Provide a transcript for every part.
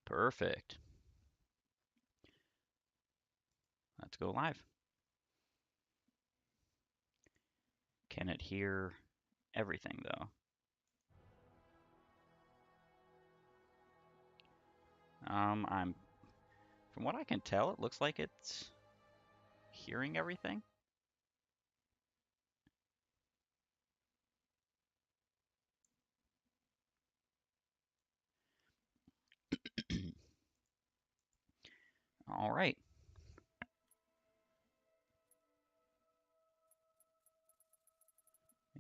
Perfect. Let's go live. Can it hear everything though? I'm from what I can tell, it looks like it's hearing everything. All right.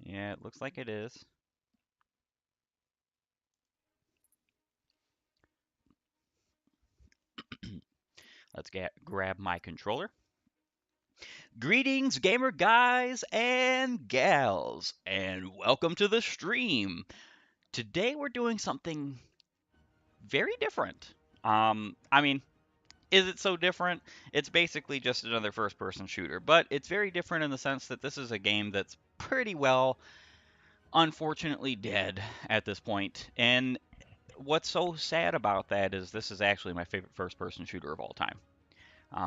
Yeah, it looks like it is. Let's grab my controller. Greetings, gamer guys and gals, and welcome to the stream. Today we're doing something very different. I mean, is it so different? It's basically just another first person shooter, but it's very different in the sense that this is a game that's pretty well, unfortunately, dead at this point. And what's so sad about that is this is actually my favorite first person shooter of all time.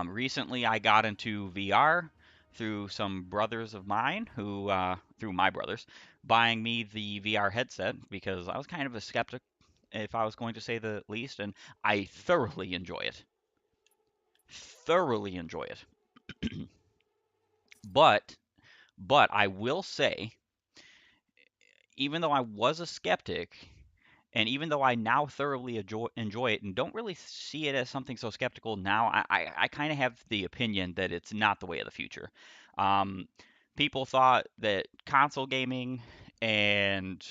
Recently, I got into VR through some brothers of mine who, through my brothers, buying me the VR headset because I was kind of a skeptic, if I was going to say the least, and I thoroughly enjoy it. Thoroughly enjoy it. But, but I will say, even though I was a skeptic, and even though I now thoroughly enjoy it and don't really see it as something so skeptical now, I kind of have the opinion that it's not the way of the future. Um, People thought that console gaming and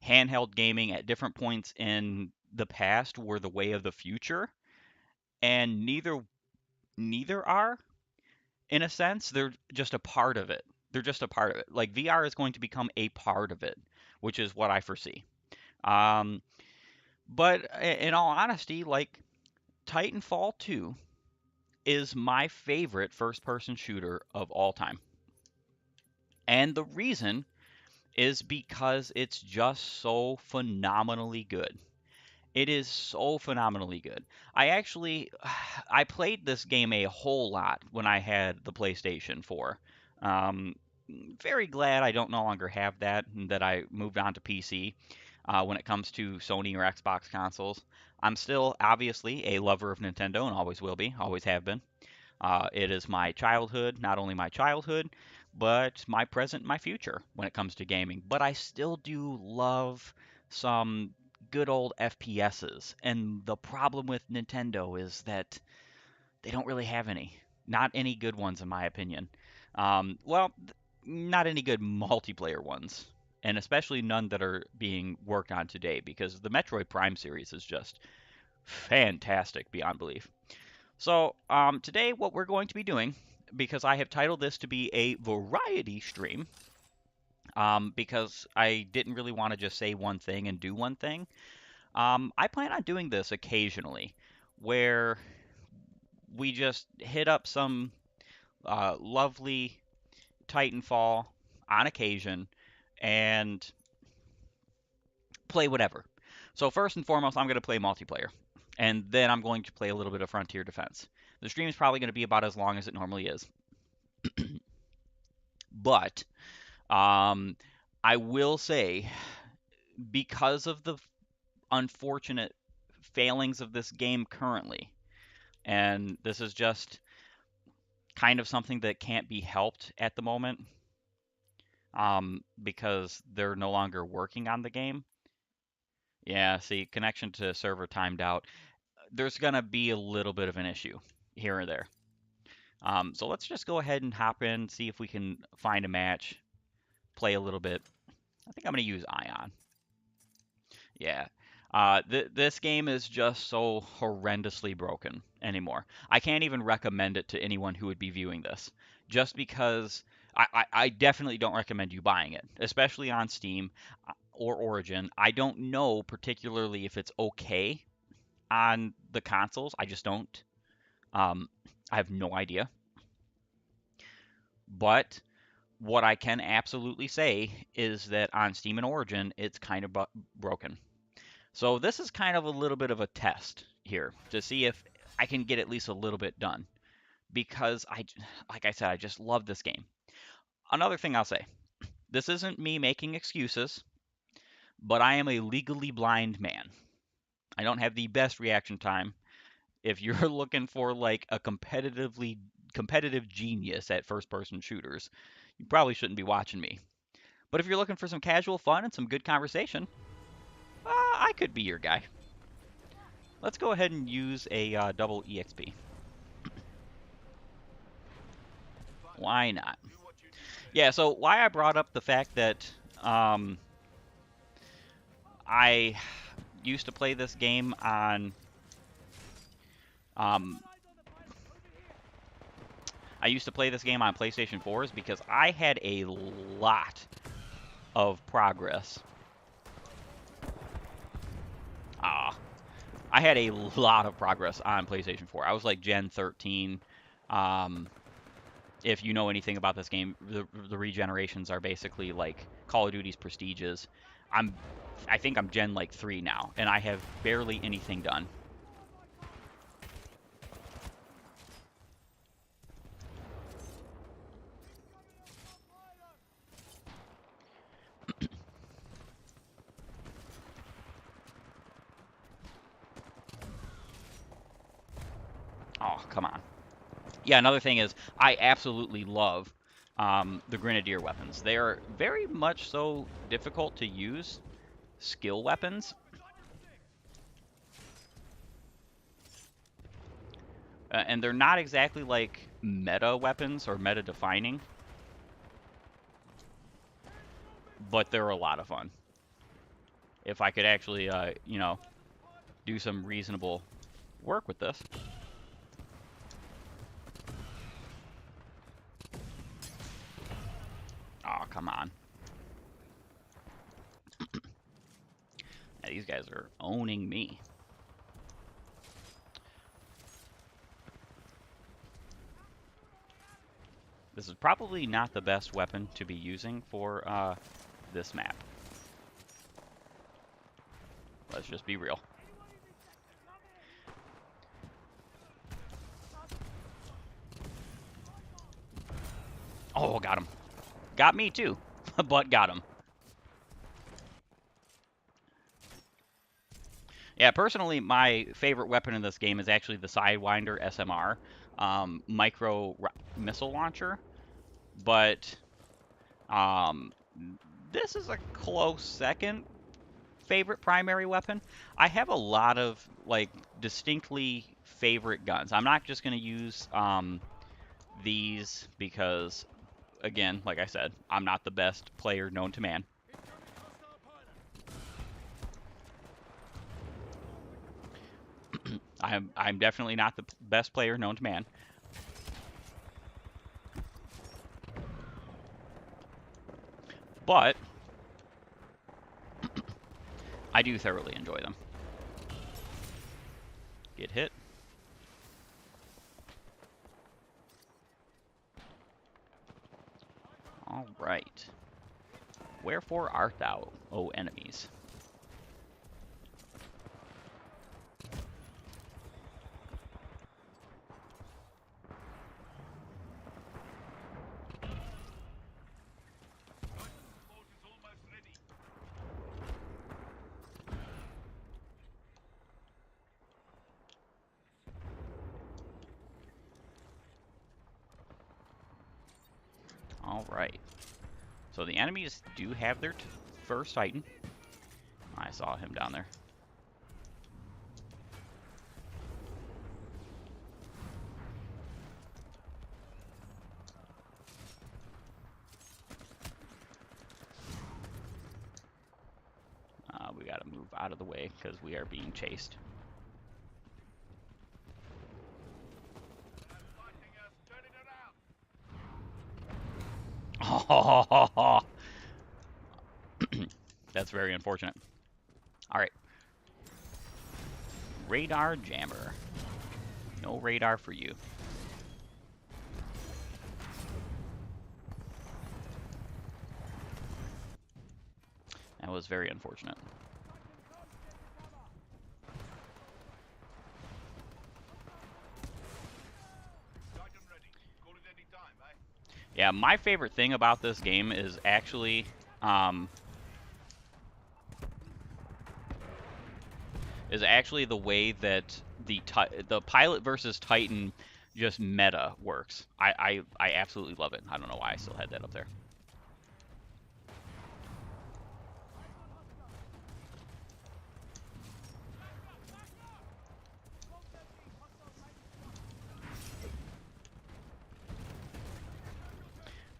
handheld gaming at different points in the past were the way of the future, and neither are. In a sense, they're just a part of it. They're just a part of it. Like VR is going to become a part of it, which is what I foresee. Um, but in all honesty, like Titanfall 2 is my favorite first person shooter of all time. And the reason is because it's just so phenomenally good. It is so phenomenally good. I actually I played this game a whole lot when I had the PlayStation 4. Um, Very glad I don't no longer have that and that I moved on to PC when it comes to Sony or Xbox consoles. I'm still obviously a lover of Nintendo and always will be, always have been. It is my childhood, not only my childhood, but my present, my future when it comes to gaming. But I still do love some good old FPSs. And the problem with Nintendo is that they don't really have any. Not any good ones, in my opinion. Not any good multiplayer ones. And especially none that are being worked on today because the Metroid Prime series is just fantastic beyond belief. So, today, what we're going to be doing, because I have titled this to be a variety stream, because I didn't really want to just say one thing and do one thing, I plan on doing this occasionally, where we just hit up some lovely Titanfall on occasion and play whatever. So, first and foremost, I'm going to play multiplayer, and then I'm going to play a little bit of Frontier Defense. The stream is probably going to be about as long as it normally is. But um, I will say, because of the unfortunate failings of this game currently, and this is just kind of something that can't be helped at the moment, because they're no longer working on the game. Yeah, see, connection to server timed out. There's gonna be a little bit of an issue here and there. So let's just go ahead and hop in, see if we can find a match, play a little bit. I think I'm gonna use Ion. Yeah. This game is just so horrendously broken anymore. I can't even recommend it to anyone who would be viewing this, just because I definitely don't recommend you buying it, especially on Steam or Origin. I don't know particularly if it's okay on the consoles. I just don't. Um, I have no idea. But what I can absolutely say is that on Steam and Origin, it's kind of broken. So this is kind of a little bit of a test here to see if I can get at least a little bit done because like I said, I just love this game. Another thing I'll say, this isn't me making excuses, but I am a legally blind man. I don't have the best reaction time. If you're looking for like a competitive genius at first person shooters, you probably shouldn't be watching me. But if you're looking for some casual fun and some good conversation, I could be your guy. Let's go ahead and use a double EXP. Why not? Yeah, so why I brought up the fact that I used to play this game on um, PlayStation 4 is because I had a lot of progress. I had a lot of progress on PlayStation 4. I was like Gen 13. If you know anything about this game, the regenerations are basically like Call of Duty's prestiges. I think I'm Gen like 3 now, and I have barely anything done. Oh, come on. Yeah, another thing is I absolutely love the Grenadier weapons. They are very much so difficult to use skill weapons. And they're not exactly like meta weapons or meta defining, but they're a lot of fun. If I could actually, you know, do some reasonable work with this. Oh, come on. Yeah, these guys are owning me. This is probably not the best weapon to be using for this map. Let's just be real. Oh, got him. Got me too, but got him. Yeah, personally, my favorite weapon in this game is actually the Sidewinder SMR micro missile launcher. But this is a close second favorite primary weapon. I have a lot of like distinctly favorite guns. I'm not just going to use these because, again, like I said, I'm not the best player known to man. I'm definitely not the best player known to man. But I do thoroughly enjoy them. Get hit. All right. Wherefore art thou, O enemies? All right. So the enemies do have their first Titan. I saw him down there. We got to move out of the way because we are being chased. Oh, that's very unfortunate. All right. Radar jammer. No radar for you. That was very unfortunate. Yeah, my favorite thing about this game um, is actually the way that the pilot versus Titan just meta works. I absolutely love it. I don't know why I still had that up there.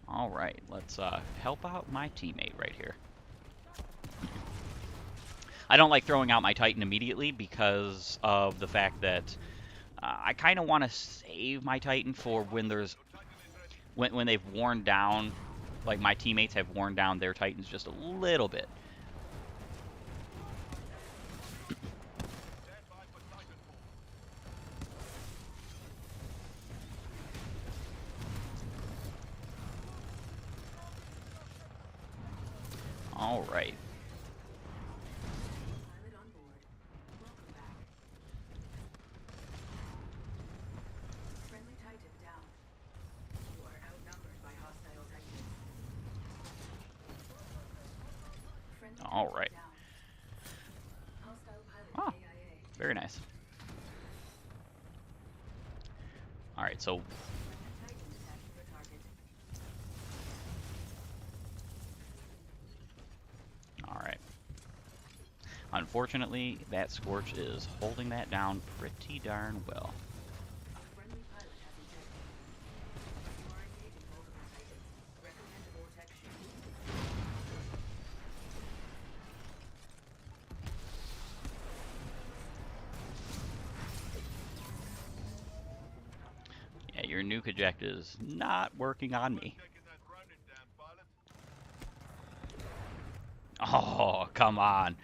All right, let's help out my teammate right here. I don't like throwing out my Titan immediately because of the fact that I kind of want to save my Titan for when they've worn down, like my teammates have worn down their Titans just a little bit. All right. All right. Oh, very nice. All right, so all right. Unfortunately, that Scorch is holding that down pretty darn well. Yeah, your nuke eject is not working on me. Oh, come on.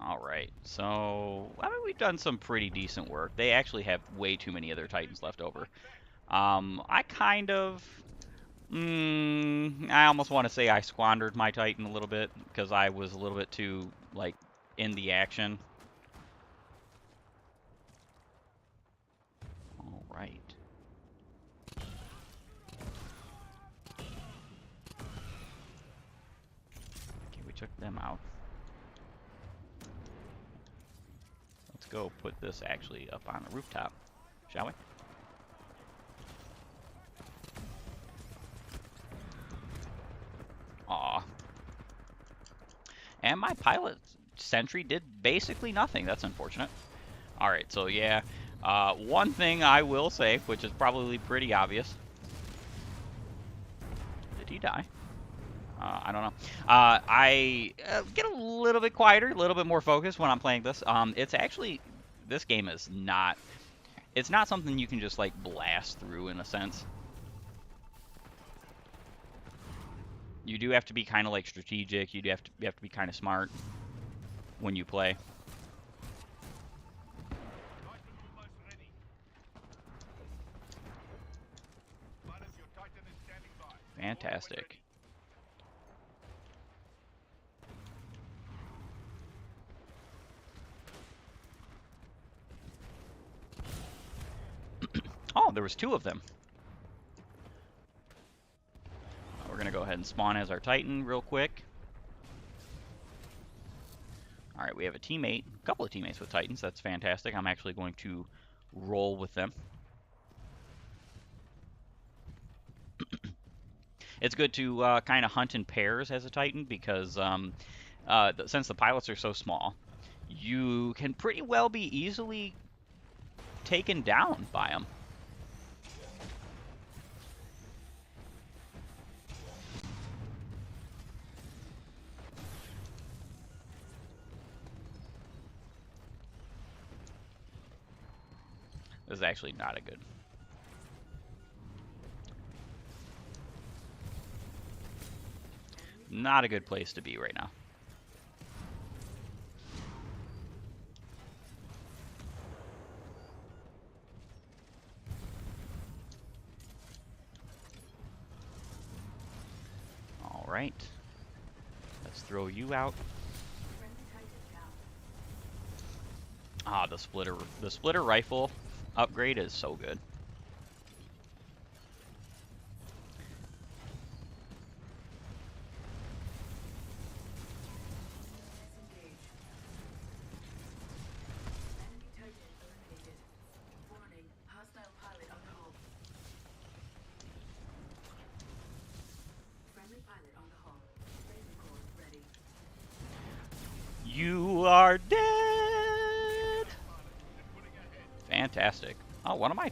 All right, so I mean, we've done some pretty decent work. They actually have way too many of their Titans left over. I kind of, I almost want to say I squandered my Titan a little bit because I was a little bit too, like, in the action. All right. Okay, we took them out. Let's go put this actually up on the rooftop, shall we? Aw. And my pilot sentry did basically nothing. That's unfortunate. All right, so yeah, one thing I will say, which is probably pretty obvious. Did he die? I don't know. I get a little bit quieter, a little bit more focused when I'm playing this. It's actually, this game is not, it's not something you can just like blast through in a sense. You do have to be kind of like strategic. You have to be kind of smart when you play. Fantastic. Oh, there was two of them. We're going to go ahead and spawn as our Titan real quick. All right, we have a teammate, a couple of teammates with Titans. That's fantastic. I'm actually going to roll with them. It's good to kind of hunt in pairs as a Titan because since the pilots are so small, you can pretty well be easily taken down by them. This is actually not a good. Not a good place to be right now. All right. Let's throw you out. Ah, the splitter rifle upgrade is so good. You are dead! Fantastic. Oh, one of my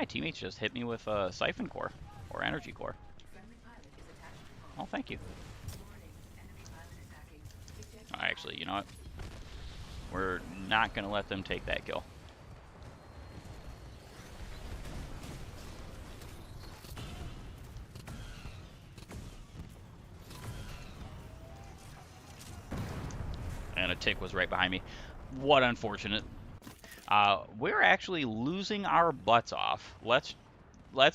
teammates just hit me with a siphon core or energy core. Oh, thank you. Actually, you know what? We're not going to let them take that kill. And a tick was right behind me. What unfortunate. We're actually losing our butts off. Let's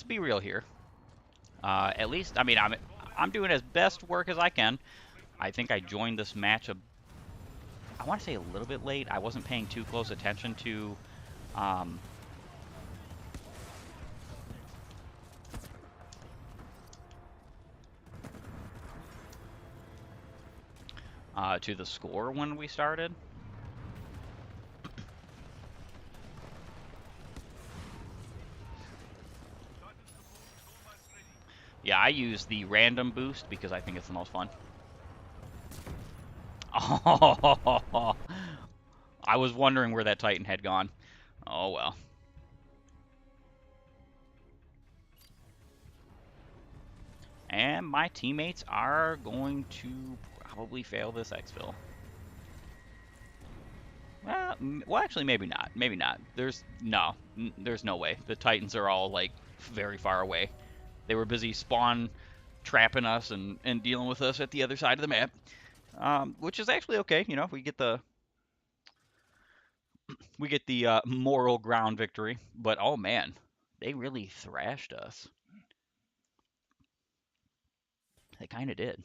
be real here. At least, I mean, I'm doing as best work as I can. I think I joined this match I want to say a little bit late. I wasn't paying too close attention to to the score when we started. Yeah, I use the random boost because I think it's the most fun. Oh, I was wondering where that Titan had gone. Oh well. And my teammates are going to probably fail this exfil. Well, actually, maybe not. Maybe not. There's no way. The Titans are all like very far away. They were busy spawn trapping us and dealing with us at the other side of the map, which is actually okay. You know, we get the moral ground victory. But oh man, they really thrashed us. They kind of did.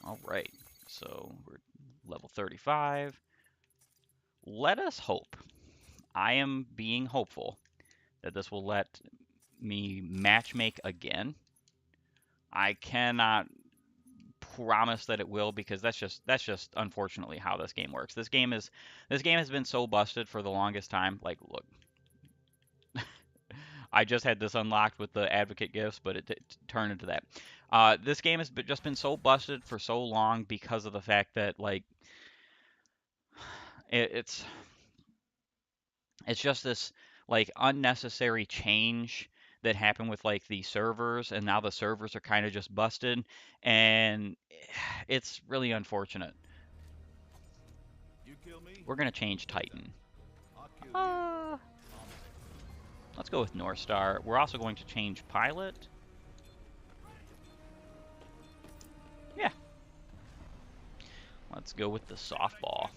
All right, so we're level 35. Let us hope. I am being hopeful that this will let me matchmake again. I cannot promise that it will because that's just unfortunately how this game works. This game has been so busted for the longest time. Like, look, I just had this unlocked with the advocate gifts, but it turned into that. This game has just been so busted for so long because of the fact that like it's just this like unnecessary change that happened with like the servers, and now the servers are kind of just busted, and it's really unfortunate. We're gonna change Titan. Let's go with North Star. We're also going to change Pilot. Yeah. Let's go with the softball.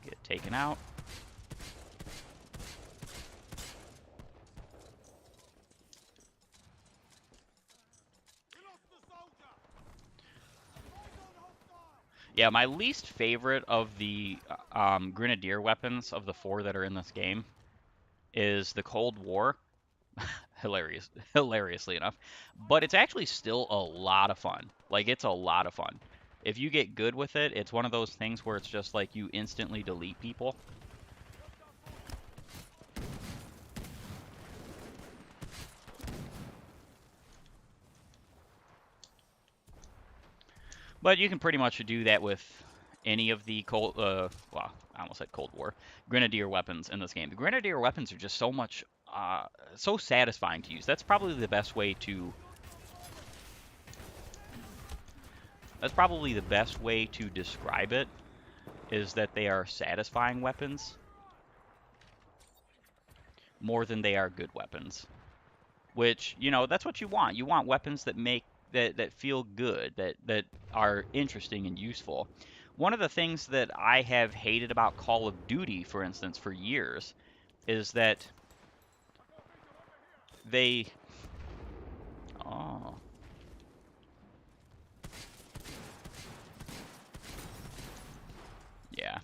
Get taken out. Yeah, my least favorite of the Grenadier weapons of the 4 that are in this game is the Cold War. Hilariously enough. But it's actually still a lot of fun. Like, it's a lot of fun. If you get good with it, it's one of those things where it's just like you instantly delete people. But you can pretty much do that with any of the well, I almost said Cold War, Grenadier weapons in this game. The Grenadier weapons are just so much, so satisfying to use. That's probably the best way to describe it, is that they are satisfying weapons more than they are good weapons. Which, you know, that's what you want. You want weapons that make that feel good, that are interesting and useful. One of the things that I have hated about Call of Duty, for instance, for years, is that they oh yeah,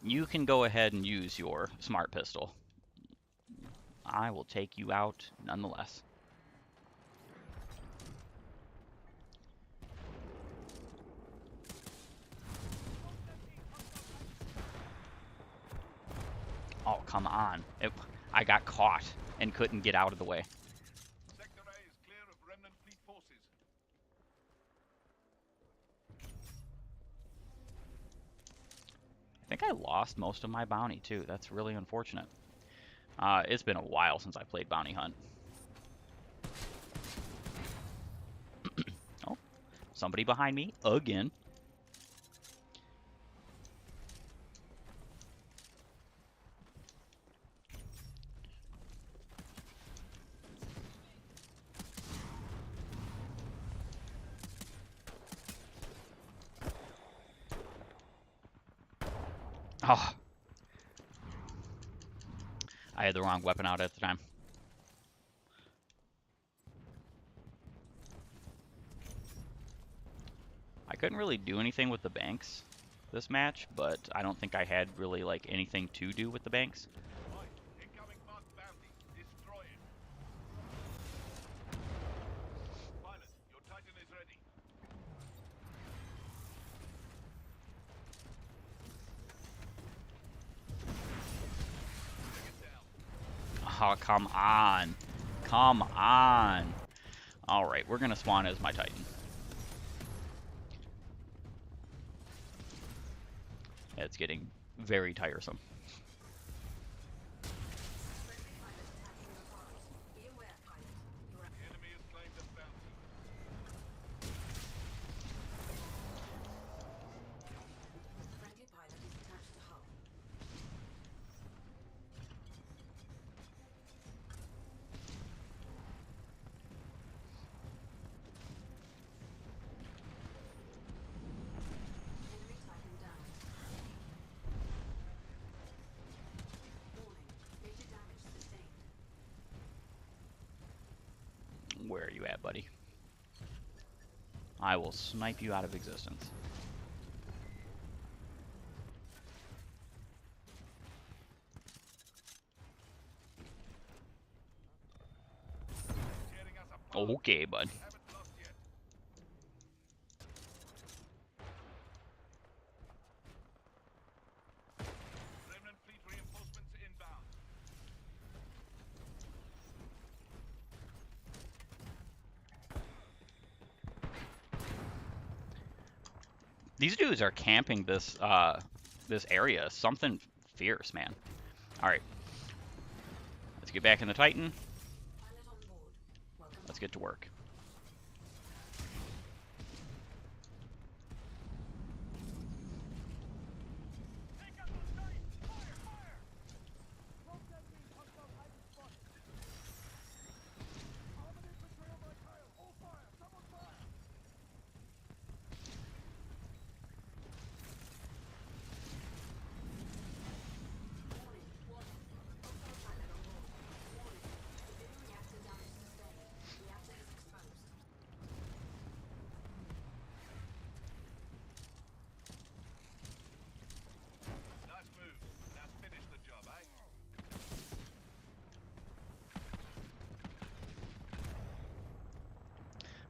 you can go ahead and use your smart pistol. I will take you out nonetheless. Oh, come on. I got caught and couldn't get out of the way. Sector A is clear of remnant fleet forces. I think I lost most of my bounty too. That's really unfortunate. It's been a while since I played Bounty Hunt. Oh, somebody behind me again. Oh, I had the wrong weapon out at the time. I couldn't really do anything with the banks this match, but I don't think I had really like anything to do with the banks. Right, incoming marked bounty. Destroy it. Pilot, your Titan is ready. Bring it down. Oh, come on. Come on. Alright, we're gonna spawn as my Titan. It's getting very tiresome. The enemy has claimed a bounty. Friendly pilot is attached to hull. Enemy Titan down. Warning, major damage sustained. Where are you at, buddy? I will snipe you out of existence. Tearing us apart. Okay, bud. Haven't lost yet. Remnant fleet reinforcements inbound. These dudes are camping this area. Something fierce, man. Alright. Let's get back in the Titan. Pilot on board. Welcome. Let's get to work. Warning, warning. Hostile pilot on board. Warning. Forbidden reactor damage sustained. Reactor is exposed. Nice move. Now finish the job, eh?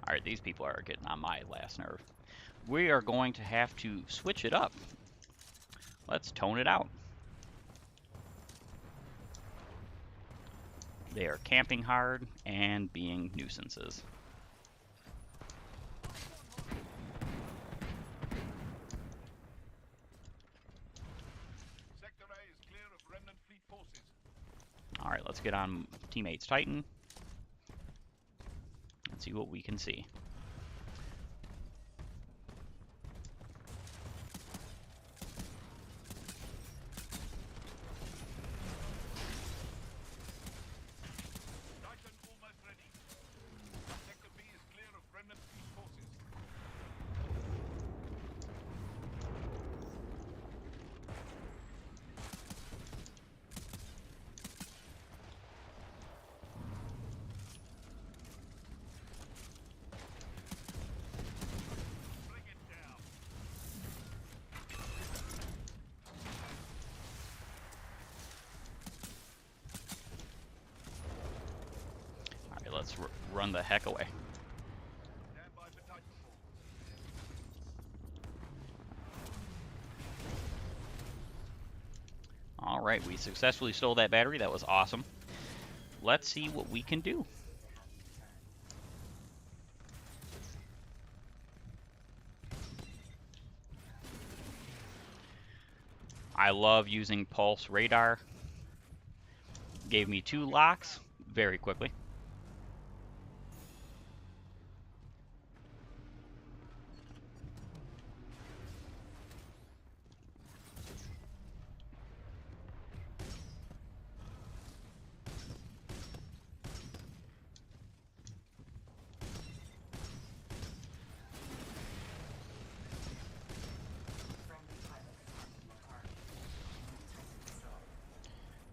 Alright, these people are getting on my last nerve. We are going to have to switch it up. Let's tone it out. They are camping hard and being nuisances. Sector A is clear of remnant fleet forces. Alright, let's get on teammates Titan. Let's see what we can see. Titan almost ready. let's run the heck away. Stand by for Titanfall. All right, we successfully stole that battery. That was awesome. Let's see what we can do. I love using pulse radar. Gave me 2 locks very quickly.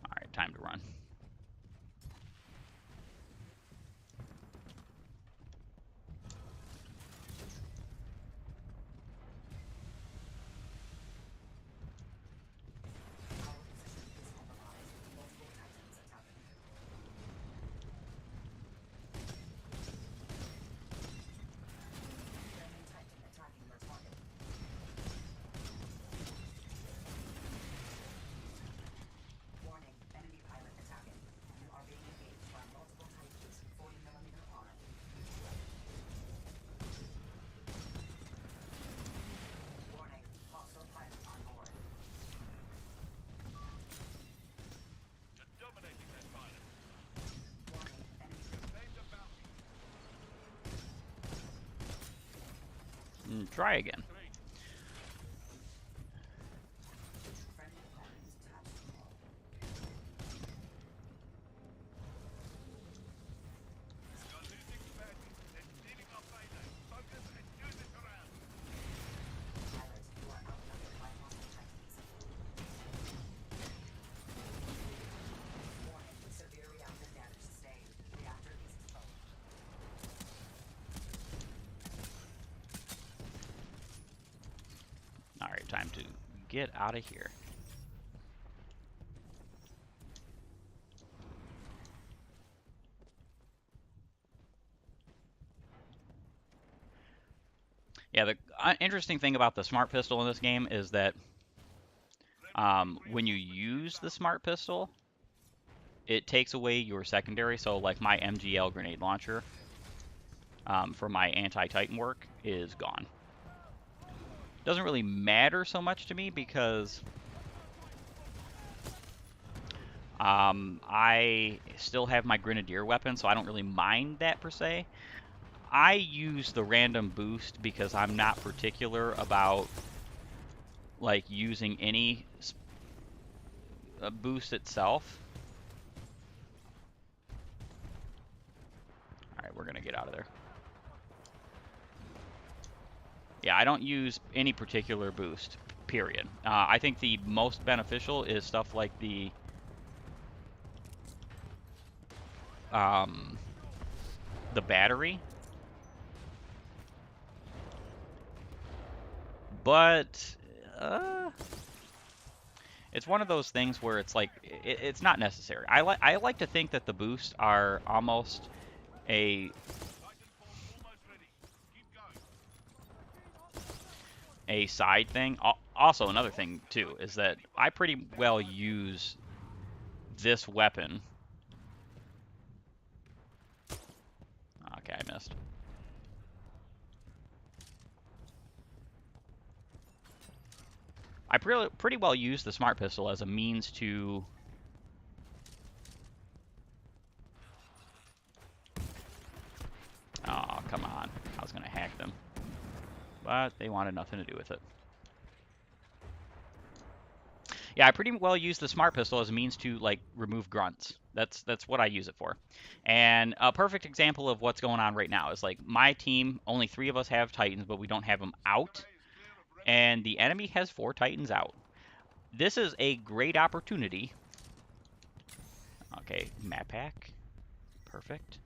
All right, time to run. You're dominating that fighter. You've named a bounty. Try again. Three. You're losing badly. They're stealing our payday. Focus and use it around. All right, time to get out of here. Yeah, the interesting thing about the smart pistol in this game is that when you use the smart pistol, it takes away your secondary. So, like my MGL grenade launcher for my anti-Titan work is gone. Doesn't really matter so much to me because I still have my grenadier weapon, so I don't really mind that per se. I use the random boost because I'm not particular about like using any boost itself. All right, we're gonna get out of there. Yeah, I don't use any particular boost, period. I think the most beneficial is stuff like the battery. But it's one of those things where it's like it's not necessary. I like to think that the boosts are almost a Titanfall's almost ready. Keep going. side thing. Also, another thing too is that I pretty well use this weapon. Okay, I missed. I pretty well use the smart pistol as a means to oh, come on. I was going to hack them. But they wanted nothing to do with it. Yeah, I pretty well use the smart pistol as a means to like remove grunts. That's what I use it for. And a perfect example of what's going on right now is like my team, only 3 of us have Titans, but we don't have them out. Area is clear of rebel. And the enemy has 4 Titans out. This is a great opportunity. Okay, map pack. Perfect.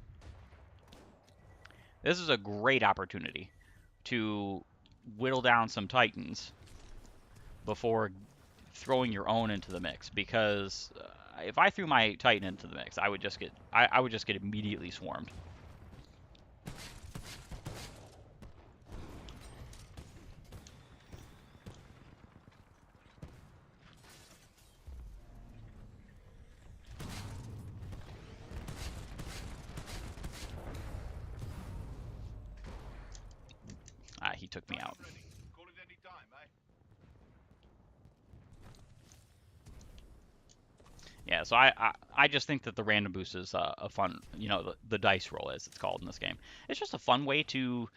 This is a great opportunity to whittle down some Titans before throwing your own into the mix, because if I threw my Titan into the mix, I would just get immediately swarmed. Ah, he took me out. Titan's ready. Call it any time, eh? Yeah, so I just think that the random boost is a fun, the dice roll as it's called in this game. It's just a fun way to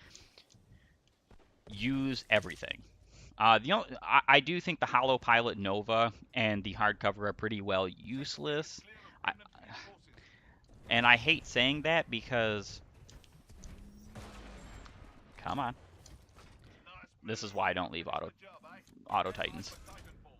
use everything. I do think the Hollow Pilot Nova and the hardcover are pretty well Execute useless. clear of I, enemy reinforcements. and I hate saying that because, come on, Nice this is move. why I don't leave Finish the job, eh? auto Get live Titans. for Titanfall.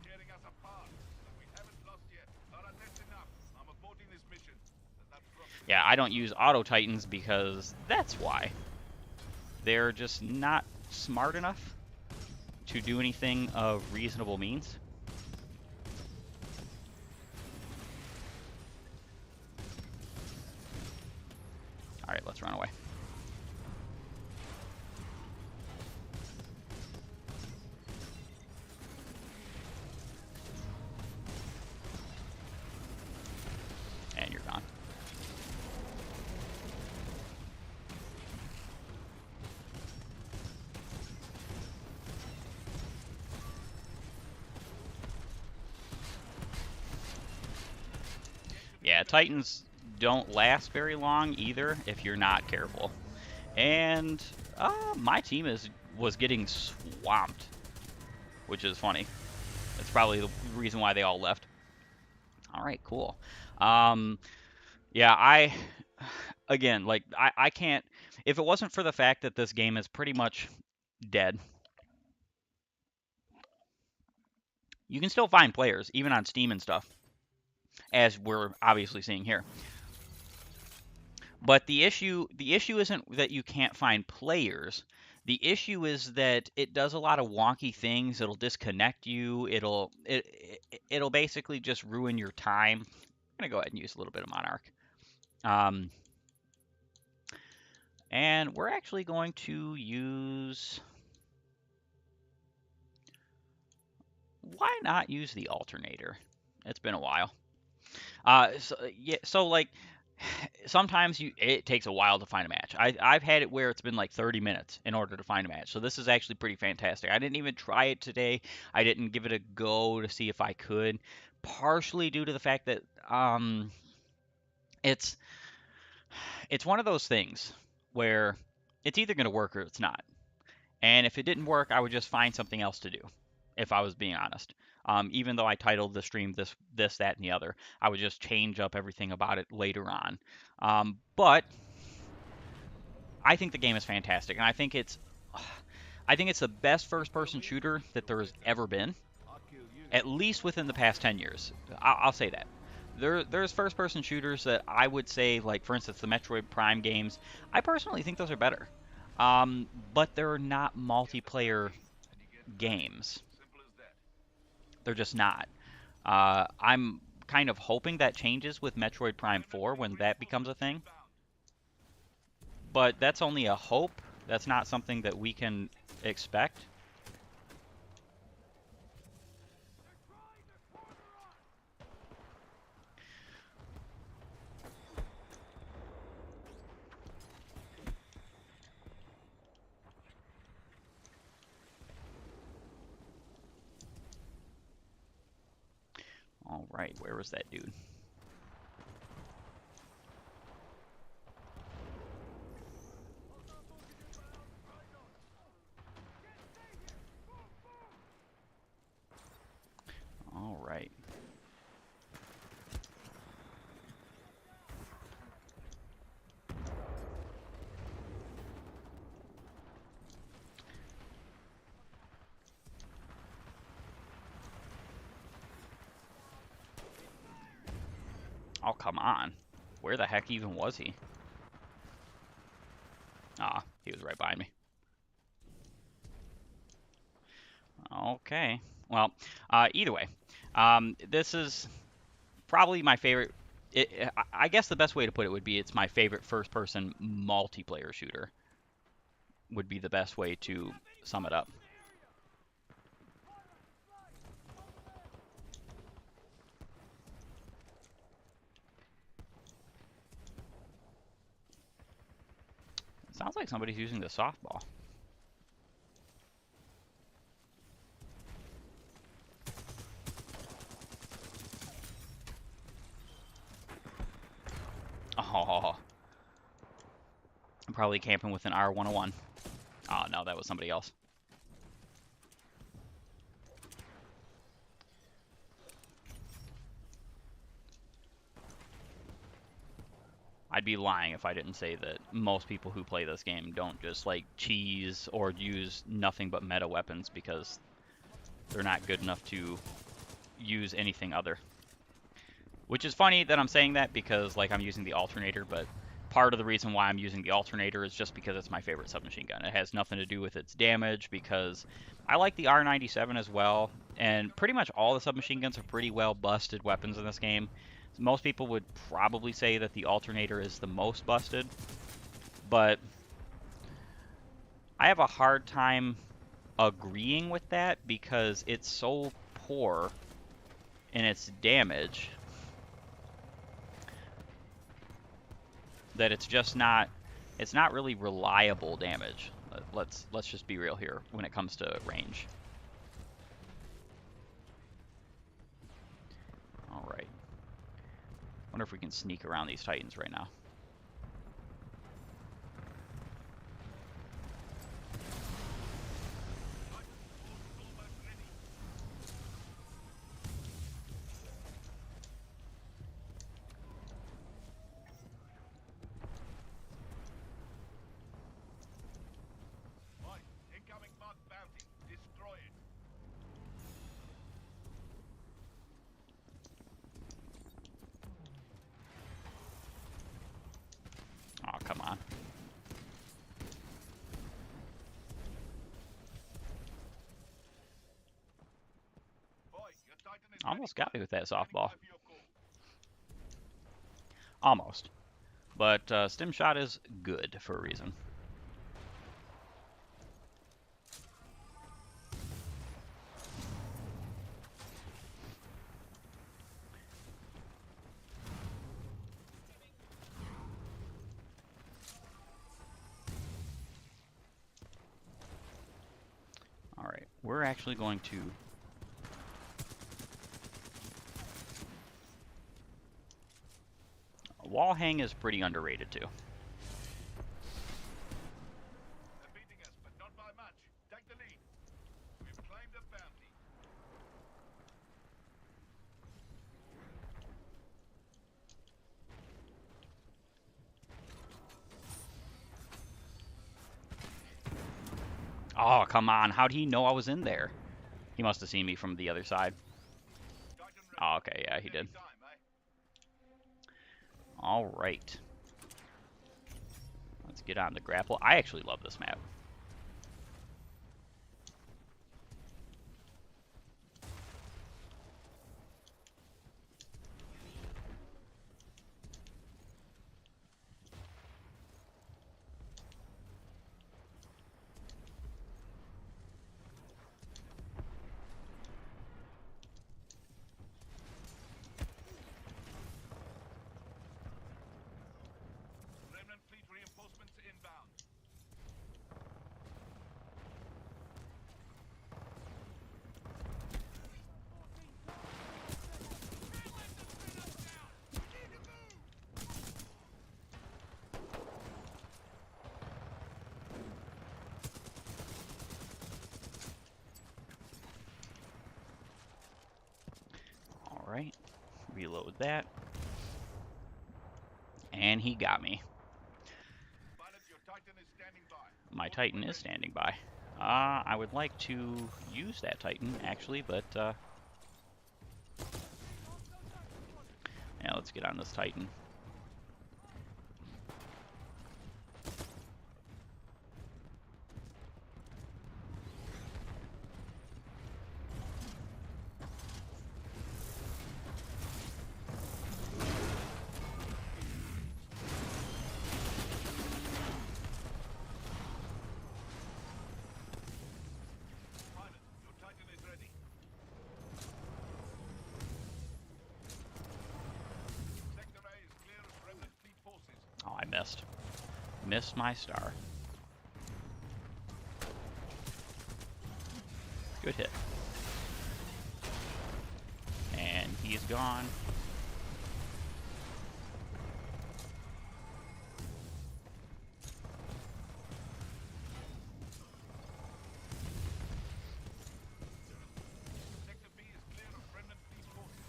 Tearing us apart, but we haven't lost yet. Alright, that's enough. I'm aborting this mission. There's not crossing Yeah, I don't use auto Titans because that's why. They're just not smart enough to do anything of reasonable means. All right, let's run away. And you're gone. Yeah, Titans don't last very long either if you're not careful. And my team was getting swamped, which is funny. That's probably the reason why they all left. All right, cool. Um, yeah, again, like I can't. If it wasn't for the fact that this game is pretty much dead, you can still find players even on Steam and stuff, as we're obviously seeing here. But the issue isn't that you can't find players. The issue is that it does a lot of wonky things. It'll disconnect you. It'll basically just ruin your time. I'm gonna go ahead and use a little bit of Monarch. Um, and we're actually going to use. Why not use the alternator? It's been a while. Yeah, so like sometimes it takes a while to find a match. I've had it where it's been like 30 minutes in order to find a match. So this is actually pretty fantastic. I didn't even try it today. I didn't give it a go to see if I could, partially due to the fact that it's it's one of those things where it's either going to work or it's not. And if it didn't work, I would just find something else to do, if I was being honest. Even though I titled the stream this, that, and the other, I would just change up everything about it later on. But I think the game is fantastic, and I think it's the best Kill first-person me, shooter that you'll there has get ever been, I'll kill you. at least within the past 10 years. I'll say that. There's first-person shooters that I would say, like for instance, the Metroid Prime games. I personally think those are better, but they're not Get the blood multiplayer piece, and you get revenge. games. Simple as that. They're just not. I'm kind of hoping that changes with Metroid Prime 4 Enemy when that becomes a reinforcements thing, inbound. but that's only a hope. That's not something that we can expect. All right, where was that dude? All right. Oh, come on. Where the heck even was he? Ah, he was right behind me. Okay. Well, either way, this is probably my favorite I guess the best way to put it would be it's my favorite first-person multiplayer shooter. Would be the best way to sum it up. It sounds like somebody's using the softball. Oh, I'm probably camping with an R101. Oh no, that was somebody else. I'd be lying if I didn't say that most people who play this game don't just like cheese or use nothing but meta weapons because they're not good enough to use anything other. Which is funny that I'm saying that because like I'm using the alternator, but part of the reason why I'm using the alternator is just because it's my favorite submachine gun. It has nothing to do with its damage because I like the R97 as well, and pretty much all the submachine guns are pretty well busted weapons in this game. Most people would probably say that the alternator is the most busted, but I have a hard time agreeing with that because it's so poor in its damage that it's not really reliable damage. Let's just be real here when it comes to range. All right. Wonder if we can sneak around these Titans right now. Right, incoming mark bounty. Destroy it. Oh, come on. Boy, your Titan is ready. Almost got me with that Standing softball. by for your call. Almost. But stim shot is good for a reason. All right, we're actually going to wall hang is pretty underrated too. They're beating us, but not by much. Take the lead. We've claimed a bounty. Oh, come on. How'd he know I was in there? He must have seen me from the other side. Titan ready. Oh, okay, yeah, he did. Anytime, eh? All right. Let's get on the grapple. I actually love this map. Remnant fleet reinforcements inbound. All right. Reload that. And he got me. Pilot, your Titan is standing by. My Titan is standing by. I would like to use that Titan, actually, but, yeah, let's get on this Titan. missed. Missed my star. Good hit. And he's gone. Sector B is clear of remnant fleet forces.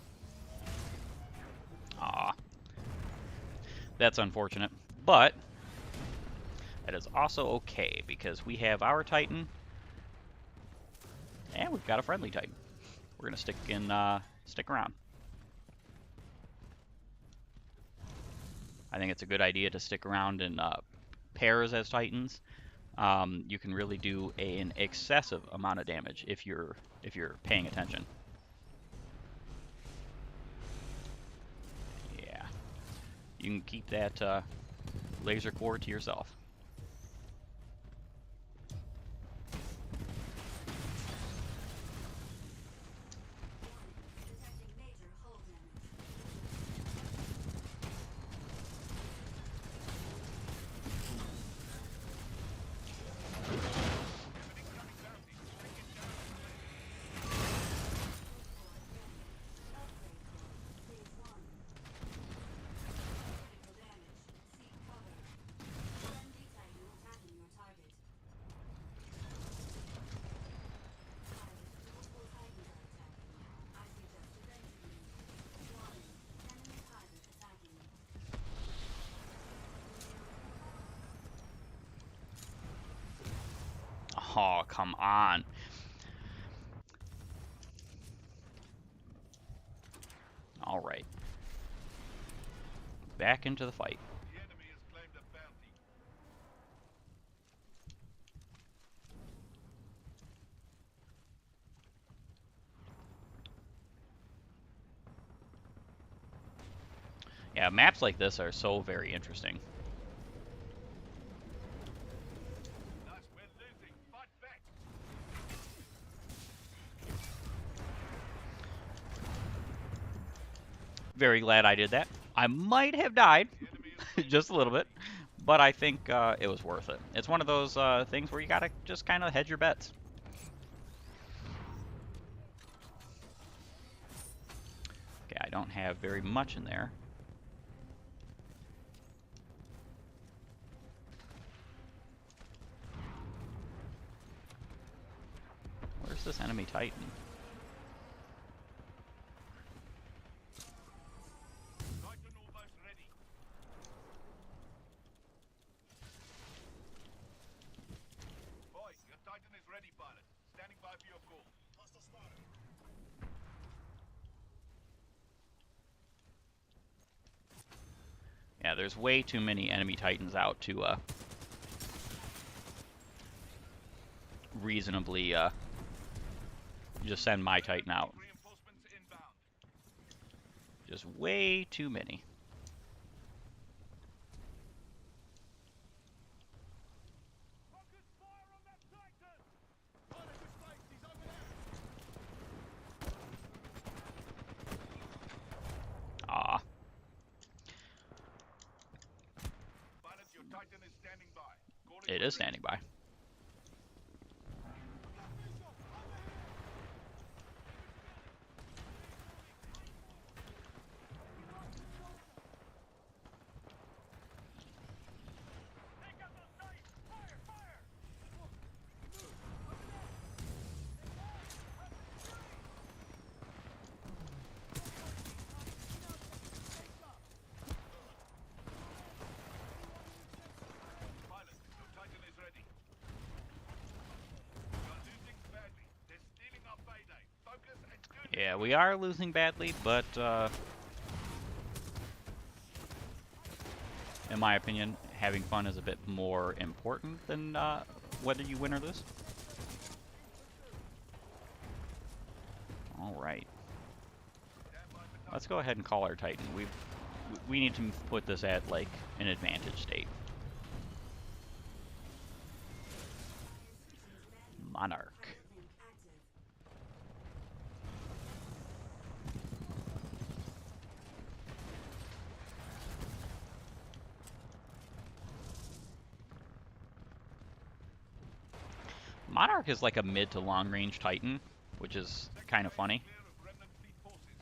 Aw. That's unfortunate. But that is also okay because we have our Titan and we've got a friendly Titan. We're gonna stick around. I think it's a good idea to stick around in pairs as Titans. You can really do an excessive amount of damage if you're paying attention. Yeah, you can keep that laser core to yourself. Detecting major hull damage. Phase 1. Critical damage. Seek cover. Friendly Titan attacking your target. Pilot, multiple Titans are attacking. I suggest preventing them. Warning. Enemy pilot attacking. Oh, come on. All right. Back into the fight. The enemy has claimed a bounty. Yeah, maps like this are so very interesting. Nice, we're losing. Fight back. Very glad I did that. I might have died The enemy is claimed just a a little bit, bounty. but I think it was worth it. It's one of those things where you gotta just kind of hedge your bets. Okay, I don't have very much in there. Where's this enemy Titan? Titan almost ready. Boy, your Titan is ready, pilot. Standing by for your call. Hostile spotted. Yeah, there's way too many enemy Titans out to reasonably just send my Titan out. Reinforcements inbound. Just way too many. Focus fire on that Titan! Pilot, which way? He's over there. Ah, Pilot, your Titan is standing by. Calling it for is standing by. Take out those Titans! Fire! Fire! Pilot, your Titan is ready. You're losing badly. They're stealing our payday. Focus and do Yeah, we are losing badly, but in my opinion, having fun is a bit more important than whether you win or lose. All right, stand by for let's go ahead and call our Titan. We need to put this at like an advantage state. Monarch. Link active. Monarch is like a mid to long range Titan, which is Sector kind of A is funny. clear of remnant fleet forces.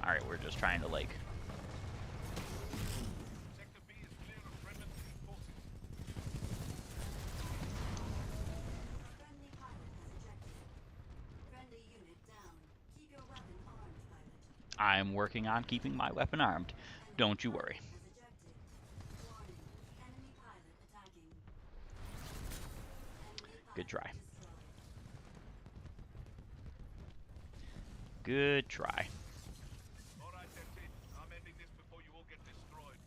All right, we're just trying to like. Sector B is clear of remnant fleet forces. Friendly pilot has ejected. Friendly unit down. Keep your weapon armed, pilot. I'm working on keeping my weapon armed. Enemy Don't you pilot worry. has ejected. Warning. Enemy pilot attacking. Enemy Good pilot try. destroyed. Good try. Alright, that's it. I'm ending this before you all get destroyed.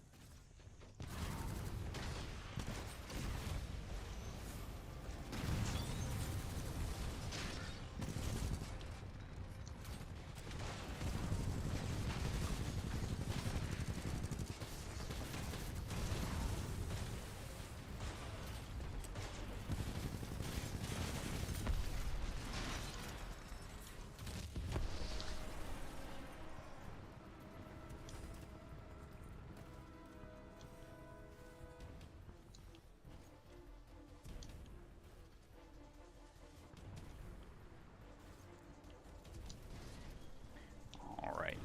All right.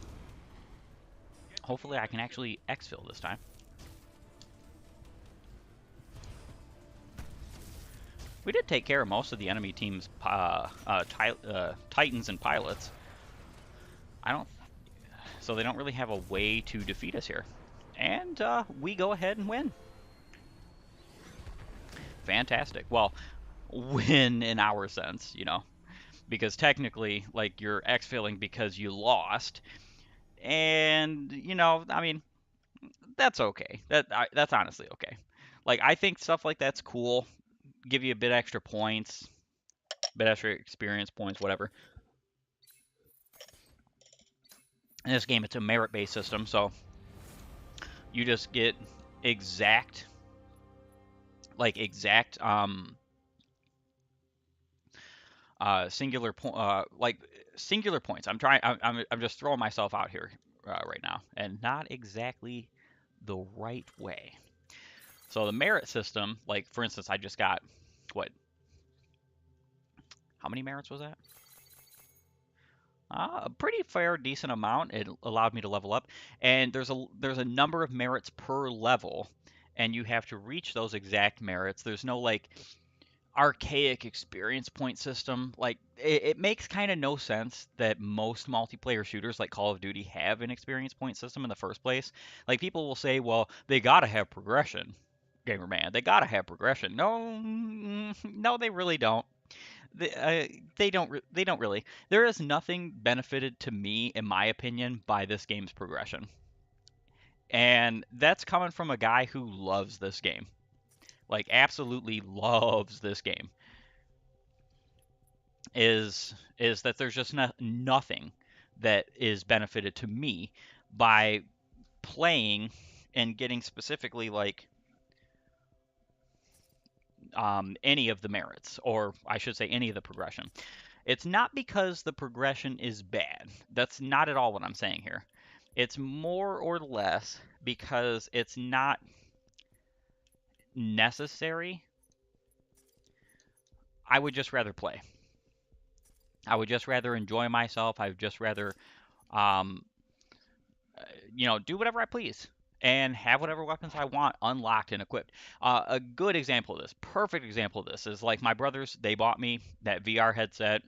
Get to the Hopefully, I can enemy ship. actually exfil this time. We did take care of most of the enemy team's Titans and pilots. I don't, so they don't really have a way to defeat us here, and we go ahead and win. Fantastic. Well, win in our sense, because technically, like you're exfilling because you lost, and I mean, that's okay. That's honestly okay. Like I think stuff like that's cool. Give you a bit extra points, bit extra experience points, whatever. In this game, it's a merit-based system, so you just get exact, exact singular point, singular points. I'm just throwing myself out here right now, and not exactly the right way. So the merit system, like for instance, I just got what? How many merits was that? A pretty fair, decent amount. It allowed me to level up, and there's a number of merits per level, and you have to reach those exact merits. There's no like archaic experience point system. Like it makes kind of no sense that most multiplayer shooters like Call of Duty have an experience point system in the first place. Like people will say, well, they gotta have progression. Gamer man, they gotta have progression. No, no, they really don't. They don't really. There is nothing benefited to me, in my opinion, by this game's progression, and that's coming from a guy who loves this game. Like absolutely loves this game. Is that there's just nothing that is benefited to me by playing and getting specifically like any of the merits, or I should say any of the progression. It's not because the progression is bad. That's not at all what I'm saying here. It's more or less because it's not necessary. I would just rather play. I would just rather enjoy myself. I would just rather, um, do whatever I please and have whatever weapons I want unlocked and equipped. A good example of this, perfect example of this, is like my brothers. They bought me that VR headset.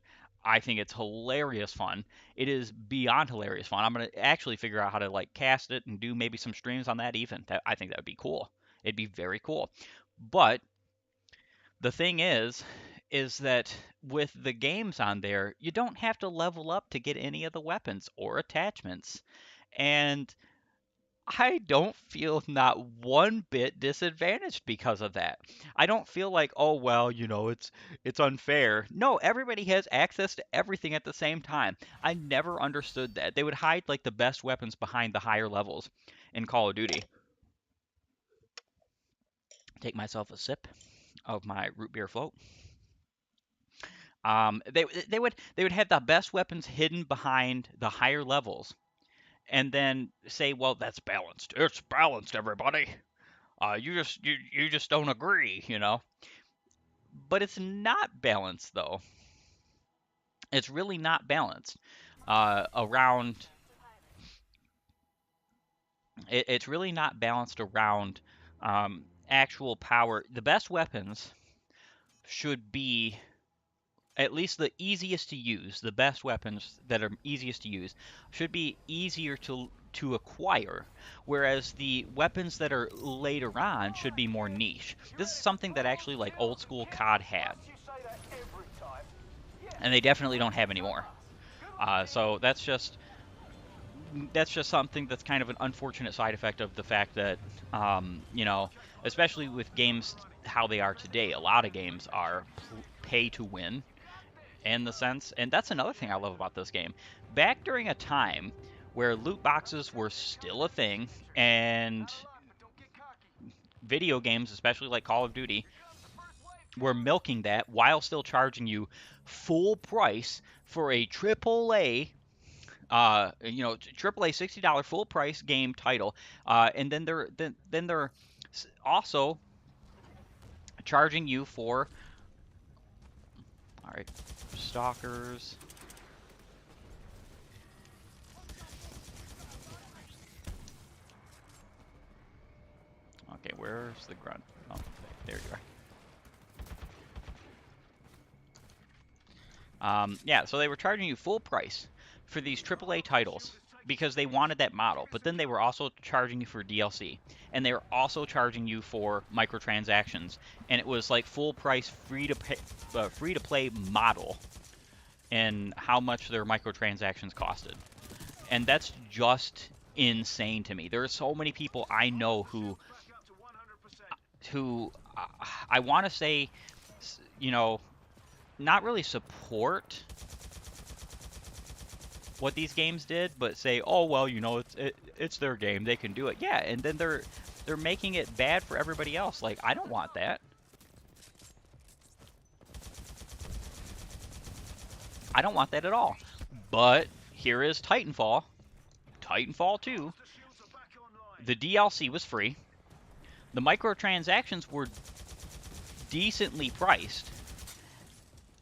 I think it's hilarious fun. It is beyond hilarious fun. I'm gonna actually figure out how to like cast it and do maybe some streams on that even. I think that would be cool. It'd be very cool. But the thing is that with the games on there, you don't have to level up to get any of the weapons or attachments. And I don't feel not one bit disadvantaged because of that. I don't feel like, oh well, it's unfair. No, everybody has access to everything at the same time. I never understood that. They would hide like the best weapons behind the higher levels in Call of Duty. Take myself a sip of my root beer float. They would have the best weapons hidden behind the higher levels, and then say, "Well, that's balanced. It's balanced, everybody. You just don't agree, you know." But it's not balanced, though. It's really not balanced. Around it's really not balanced around actual power. The best weapons should be at least the easiest to use. The best weapons that are easiest to use should be easier to acquire, whereas the weapons that are later on should be more niche. This is something that actually like old school COD had, and they definitely don't have anymore. So that's just something that's kind of an unfortunate side effect of the fact that, you know, especially with games how they are today, a lot of games are pay to win in the sense, and that's another thing I love about this game. Back during a time where loot boxes were still a thing, and video games, especially like Call of Duty, were milking that while still charging you full price for a AAA AAA $60 full price game title, and then they're also charging you for all right, stalkers. Okay, where's the grunt? Oh, there you are. Yeah, so they were charging you full price for these AAA titles because they wanted that model, but then they were also charging you for DLC, and they were also charging you for microtransactions, and it was like full price, free to play model, and how much their microtransactions costed. And that's just insane to me. There are so many people I know who I want to say, you know, not really support what these games did, but say, "Oh well, it's their game. They can do it." Yeah, and then they're making it bad for everybody else. Like, I don't want that. I don't want that at all. But here is Titanfall. Titanfall 2. The DLC was free. The microtransactions were decently priced.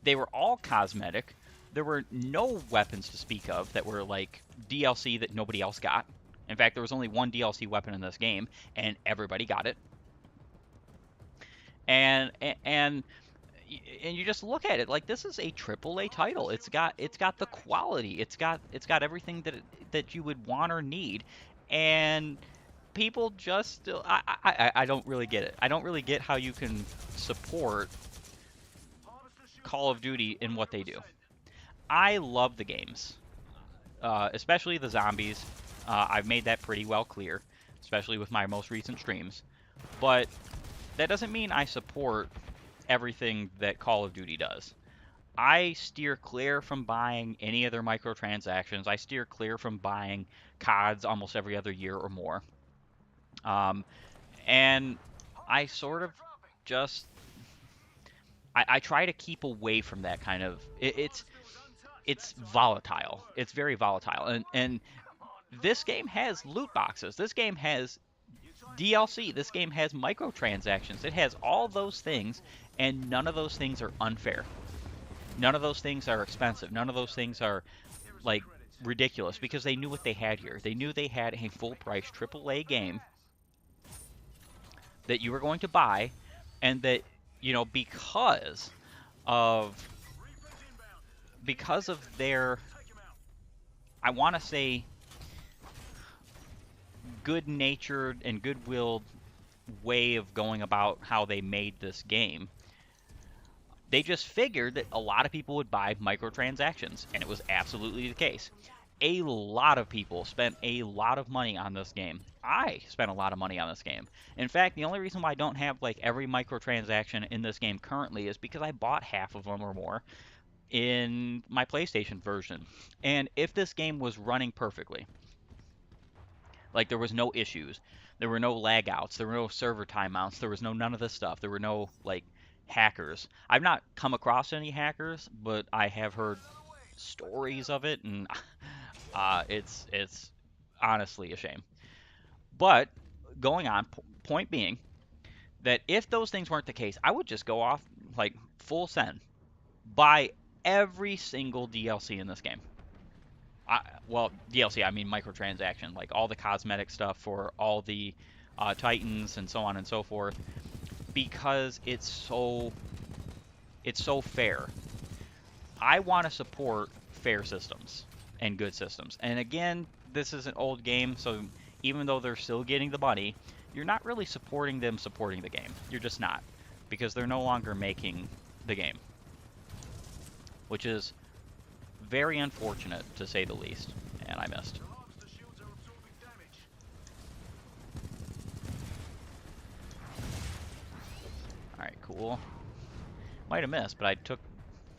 They were all cosmetic. There were no weapons to speak of that were like DLC that nobody else got. In fact, there was only one DLC weapon in this game, and everybody got it. And and and you just look at it like this is a AAA title. It's got the quality. It's got everything that you would want or need, and people just still I don't really get it. I don't really get how you can support Call of Duty in what they do. I love the games, especially the zombies. I've made that pretty well clear, especially with my most recent streams. But that doesn't mean I support everything that Call of Duty does. I steer clear from buying any of their microtransactions. I steer clear from buying CODs almost every other year or more. Um, and I sort of just I try to keep away from that kind of it's volatile. It's very volatile, and this game has loot boxes. This game has DLC. This game has microtransactions. It has all those things, and none of those things are unfair. None of those things are expensive. None of those things are like ridiculous because they knew what they had here. They knew they had a full price AAA game that you were going to buy, and that of because of their, I want to say, good natured and goodwill way of going about how they made this game. They just figured that a lot of people would buy microtransactions, and it was absolutely the case. A lot of people spent a lot of money on this game. I spent a lot of money on this game. In fact, the only reason why I don't have like every microtransaction in this game currently is because I bought half of them or more in my PlayStation version. And if this game was running perfectly, like there was no issues, there were no lag outs, there were no server timeouts, there was none of this stuff. There were no like hackers. I've not come across any hackers, but I have heard stories of it, and it's honestly a shame. But going on, point being that if those things weren't the case, I would just go off like full send, buy every single DLC in this game. Well, DLC, I mean microtransaction, like all the cosmetic stuff for all the Titans and so on and so forth, because it's so fair. I want to support fair systems and good systems. And again, this is an old game, so even though they're still getting the money, you're not really supporting them supporting the game. You're just not, because they're no longer making the game, which is very unfortunate to say the least. And I missed. The harvester shields are absorbing damage. All right, cool. Might have missed, but I took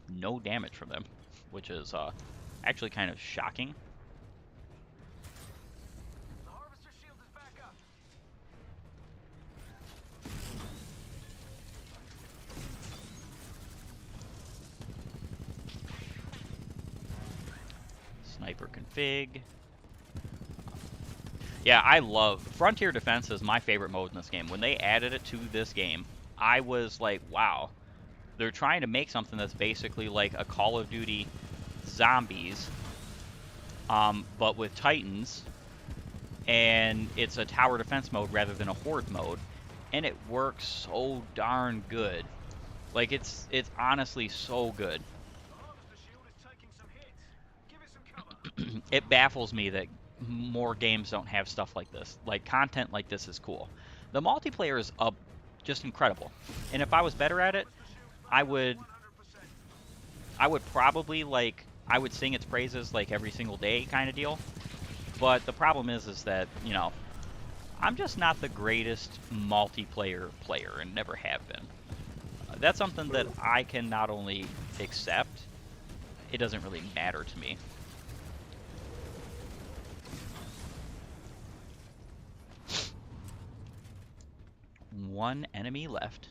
no damage from them, which is actually kind of shocking. The harvester shield is back up. Sniper config. Yeah, I love Frontier Defense is my favorite mode in this game. When they added it to this game, I was like, wow. They're trying to make something that's basically like a Call of Duty Zombies, but with Titans, and it's a tower defense mode rather than a horde mode, and it works so darn good. Like it's honestly so good. The harvester shield is taking some hits. Give it some cover. It baffles me that more games don't have stuff like this. Like content like this is cool. The multiplayer is just incredible. And if I was better at it, Harvester shield's back I up would 100%. I would probably I would sing its praises like every single day kind of deal. But the problem is that, I'm just not the greatest multiplayer player and never have been. That's something that I can not only accept, it doesn't really matter to me. One enemy left.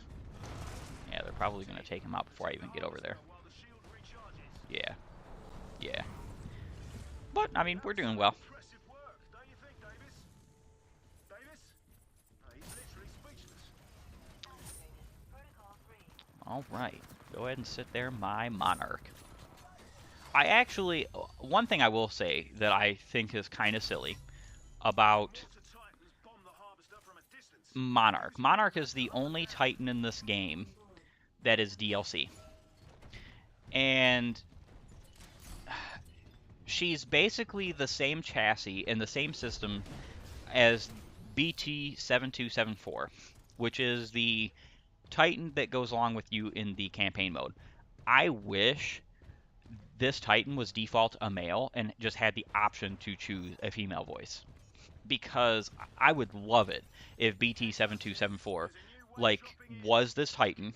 Yeah, they're probably going to take him out before I even get over there. While the shield recharges. Yeah. Yeah. But, I mean, we're doing well. Impressive work, don't you think, Davis? Davis? He's literally speechless. Protocol 3. Alright. Go ahead and sit there, my monarch. I actually, one thing I will say that I think is kind of silly about Water Titans bomb the harvester from a distance. Monarch. Monarch is the only Titan in this game that is DLC. And she's basically the same chassis and the same system as BT-7274, which is the Titan that goes along with you in the campaign mode. I wish this Titan was default a male and just had the option to choose a female voice, because I would love it if BT-7274 was this Titan,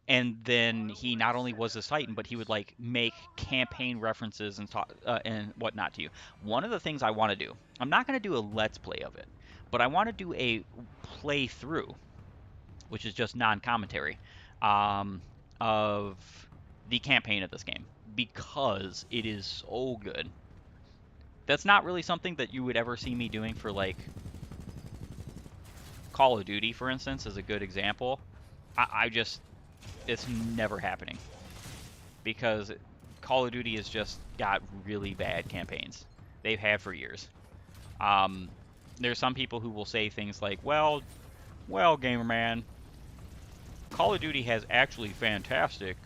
and then he not only was this Titan, but he would make campaign references and talk and whatnot to you. One of the things I want to do, I'm not going to do a let's play of it, but I want to do a playthrough, which is just non-commentary, of the campaign of this game, because it is so good. That's not really something that you would ever see me doing for Call of Duty, for instance, is a good example. I just, it's never happening, because Call of Duty has just got really bad campaigns. They've had for years. There's some people who will say things like, well, gamer man, Call of Duty has actually fantastic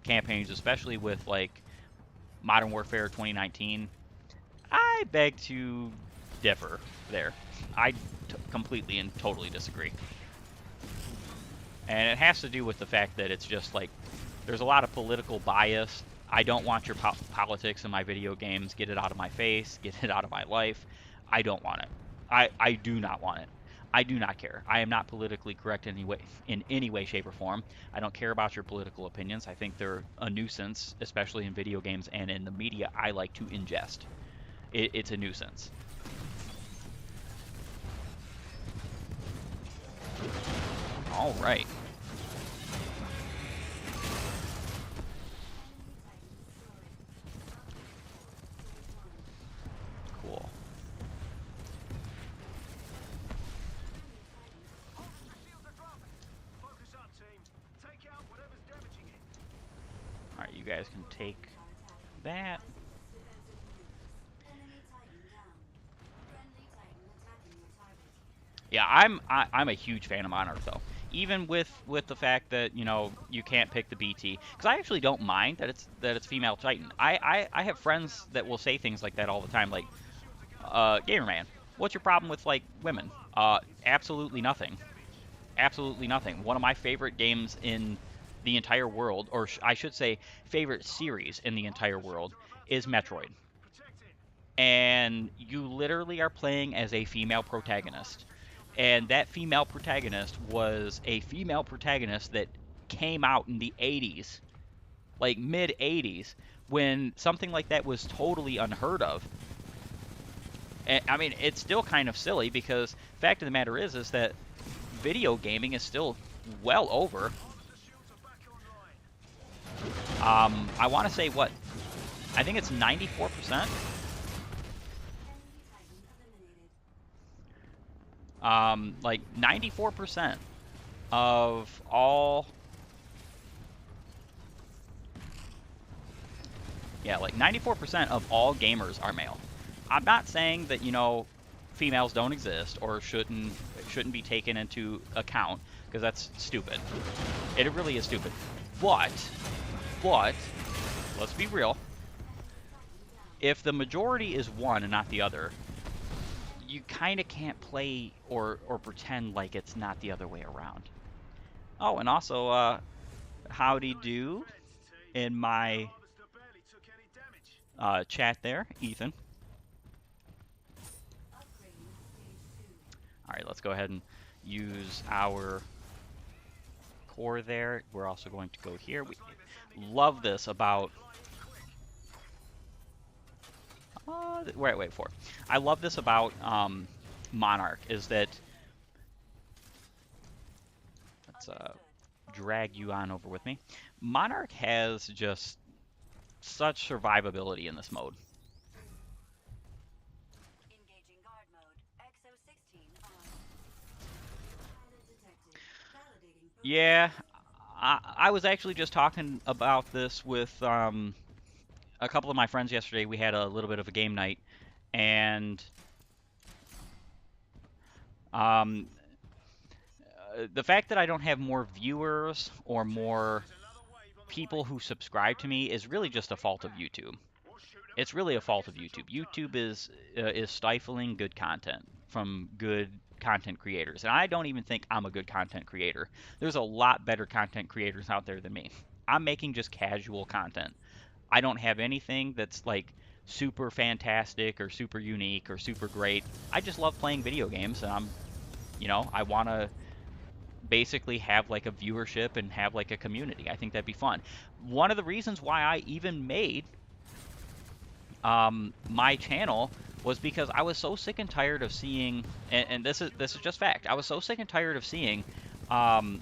campaigns, especially with Modern Warfare 2019. I beg to differ there. I completely and totally disagree. And it has to do with the fact that it's just there's a lot of political bias. I don't want your politics in my video games. Get it out of my face. Get it out of my life. I don't want it. I do not want it. I do not care. I am not politically correct in any way, shape, or form. I don't care about your political opinions. I think they're a nuisance, especially in video games and in the media I like to ingest. It's a nuisance. All right. guys can take that. Defensive units. Enemy Titan down. Friendly Titan attacking your target. Yeah, I'm a huge fan of Monarch though. Even with the fact that you can't pick the BT, because I actually don't mind that it's female Titan. I have friends that will say things like that all the time, like, Gamer Man, what's your problem with like women? Absolutely nothing. Absolutely nothing. One of my favorite games in the entire world, or I should say, favorite series in the entire world, is Metroid. And you literally are playing as a female protagonist. And that female protagonist was a female protagonist that came out in the 80s, like mid 80s, when something like that was totally unheard of. And, I mean, it's still kind of silly because fact of the matter is that video gaming is still well over. I want to say what? I think it's 94%. Enemy Titan eliminated. Like 94% of all, yeah, like 94% of all gamers are male. I'm not saying that females don't exist or shouldn't be taken into account, because that's stupid. It really is stupid. But let's be real. If the majority is one and not the other, you kind of can't play or pretend like it's not the other way around. Oh, and also, howdy do in my chat there, Ethan. Upgrading stage 2. All right, let's go ahead and use our core there. We're also going to go here. We love this about. Wait for. I love this about Monarch is that. Let's drag you on over with me. Monarch has just such survivability in this mode. Engaging guard mode. XO16 on. Pilot detected. Validating Yeah, I was actually just talking about this with a couple of my friends yesterday. We had a little bit of a game night, and um, the fact that I don't have more viewers or more people who subscribe to me is really just a fault of YouTube. It's really a fault of YouTube. YouTube is stifling good content from good content creators, and I don't even think I'm a good content creator. There's a lot better content creators out there than me. I'm making just casual content. I don't have anything that's like super fantastic or super unique or super great. I just love playing video games, and I want to basically have like a viewership and have like a community. I think that'd be fun. One of the reasons why I even made my channel was because I was so sick and tired of seeing, and this is just fact. I was so sick and tired of seeing um,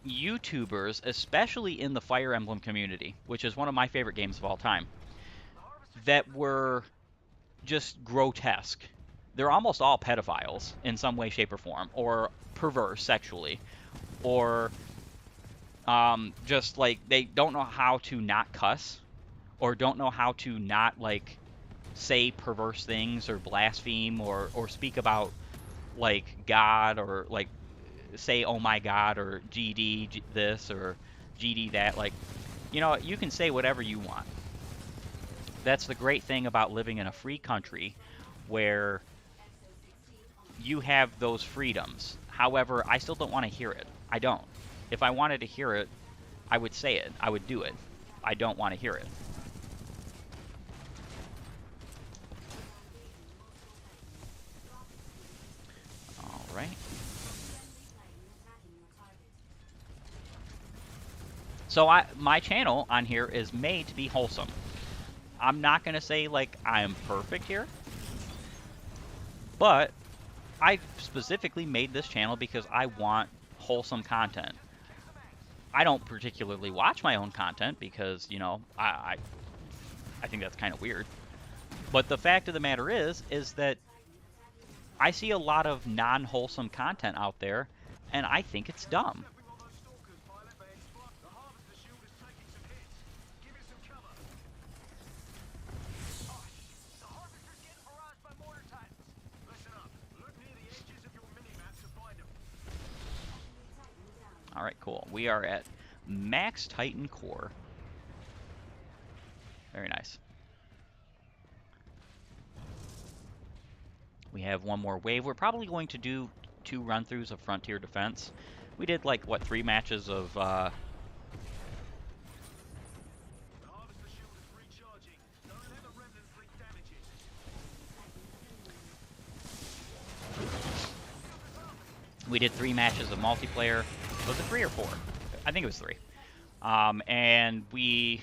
YouTubers, especially in the Fire Emblem community, which is one of my favorite games of all time, that were just grotesque. They're almost all pedophiles in some way, shape, or form, or perverse sexually, or just like they don't know how to not cuss, or don't know how to not like say perverse things or blaspheme or speak about like God, or like say oh my God, or GD this or GD that. Like, you can say whatever you want. That's the great thing about living in a free country where you have those freedoms. However, I still don't want to hear it. I don't. If I wanted to hear it, I would say it. I would do it. I don't want to hear it. All right. So my channel on here is made to be wholesome. I'm not going to say like I am perfect here, but I specifically made this channel because I want wholesome content. I don't particularly watch my own content because, I think that's kind of weird. But the fact of the matter is that I see a lot of non-wholesome content out there, and I think it's dumb. Alright, cool. We are at max Titan core. Very nice. We have one more wave. We're probably going to do 2 run-throughs of Frontier Defense. We did like, what, 3 matches of we did 3 matches of multiplayer. Was it 3 or 4? I think it was 3. And we're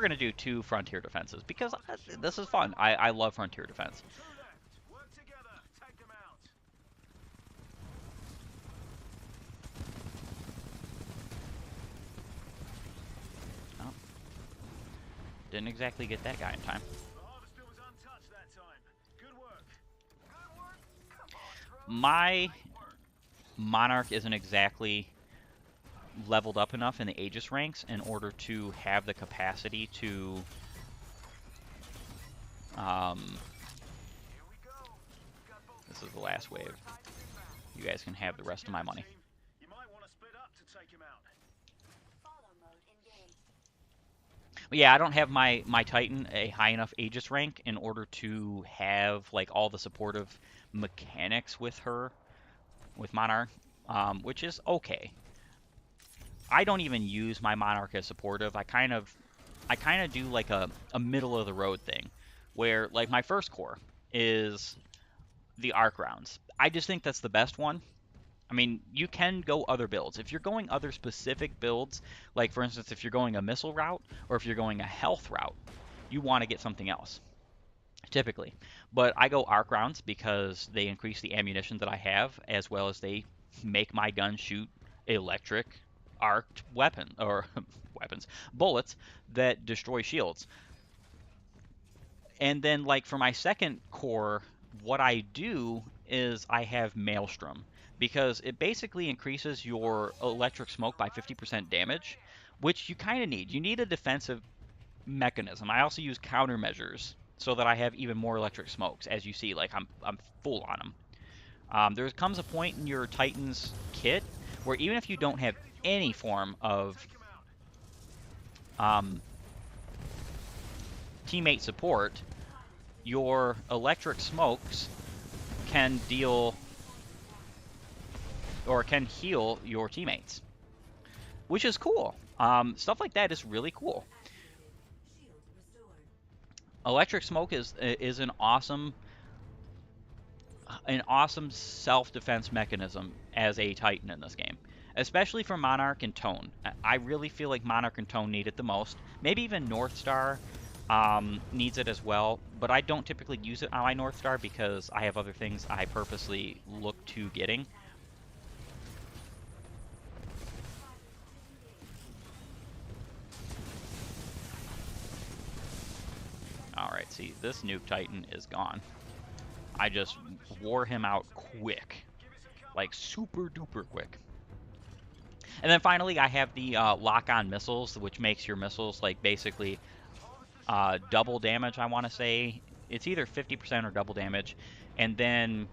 gonna do 2 Frontier Defenses because this is fun. I love Frontier Defense. Oh. Didn't exactly get that guy in time. My Monarch isn't exactly leveled up enough in the Aegis ranks in order to have the capacity to this is the last wave. You guys can have the rest of my money. But yeah, I don't have my Titan a high enough Aegis rank in order to have like all the supportive mechanics with her, with Monarch, which is okay. I don't even use my Monarch as supportive. I kind of do like a middle of the road thing, where like my first core is the arc rounds. I just think that's the best one. I mean, you can go other builds. If you're going other specific builds, like for instance, if you're going a missile route or if you're going a health route, you want to get something else, typically. But I go arc rounds because they increase the ammunition that I have, as well as they make my gun shoot electric arced weapon or bullets that destroy shields. And then like for my second core, what I do is I have Maelstrom because it basically increases your electric smoke by 50% damage, which you kind of need. You need a defensive mechanism. I also use countermeasures so that I have even more electric smokes. As you see, like I'm full on them. There comes a point in your Titan's kit where even if you don't have any form of teammate support, your electric smokes can deal or can heal your teammates, which is cool. Stuff like that is really cool. Electric smoke is an awesome self-defense mechanism as a Titan in this game, especially for Monarch and Tone. I really feel like Monarch and Tone need it the most. Maybe even Northstar needs it as well, but I don't typically use it on my Northstar because I have other things I purposely look to getting. Alright, see, this nuke Titan is gone. I just wore him out quick. Like, super duper quick. And then finally, I have the lock-on missiles, which makes your missiles, like, basically double damage, I want to say. It's either 50% or double damage. And then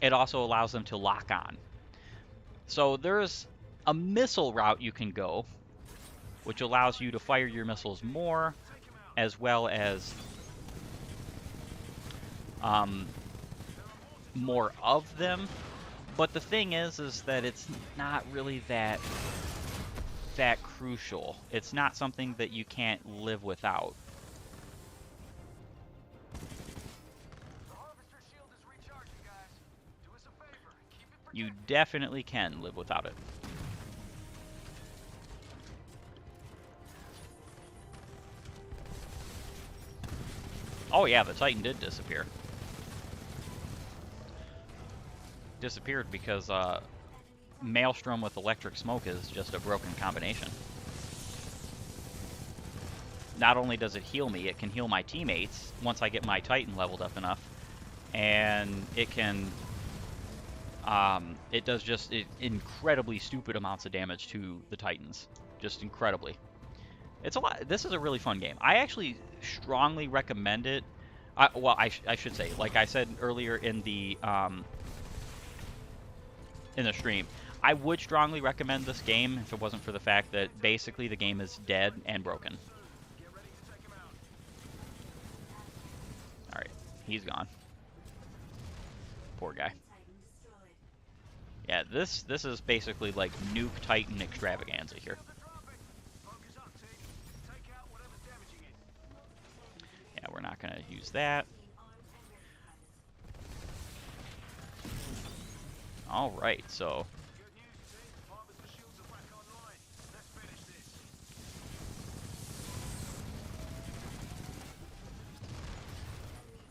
it also allows them to lock on. So there's a missile route you can go, which allows you to fire your missiles more, as well as more of them. But the thing is that it's not really that crucial. It's not something that you can't live without. You definitely can live without it. Oh yeah, the Titan did disappear. Disappeared because Maelstrom with electric smoke is just a broken combination. Not only does it heal me, it can heal my teammates once I get my Titan leveled up enough, and it can it does just incredibly stupid amounts of damage to the Titans. Just incredibly. It's a lot. This is a really fun game. I actually strongly recommend it. Well, I should say, like I said earlier in the stream, I would strongly recommend this game if it wasn't for the fact that basically the game is dead and broken. All right, he's gone. Poor guy. Enemy Titan destroyed. Yeah, this is basically like Nuke Titan extravaganza here. Yeah, we're not gonna use that. Team armed and ready for this. All right, so Enemy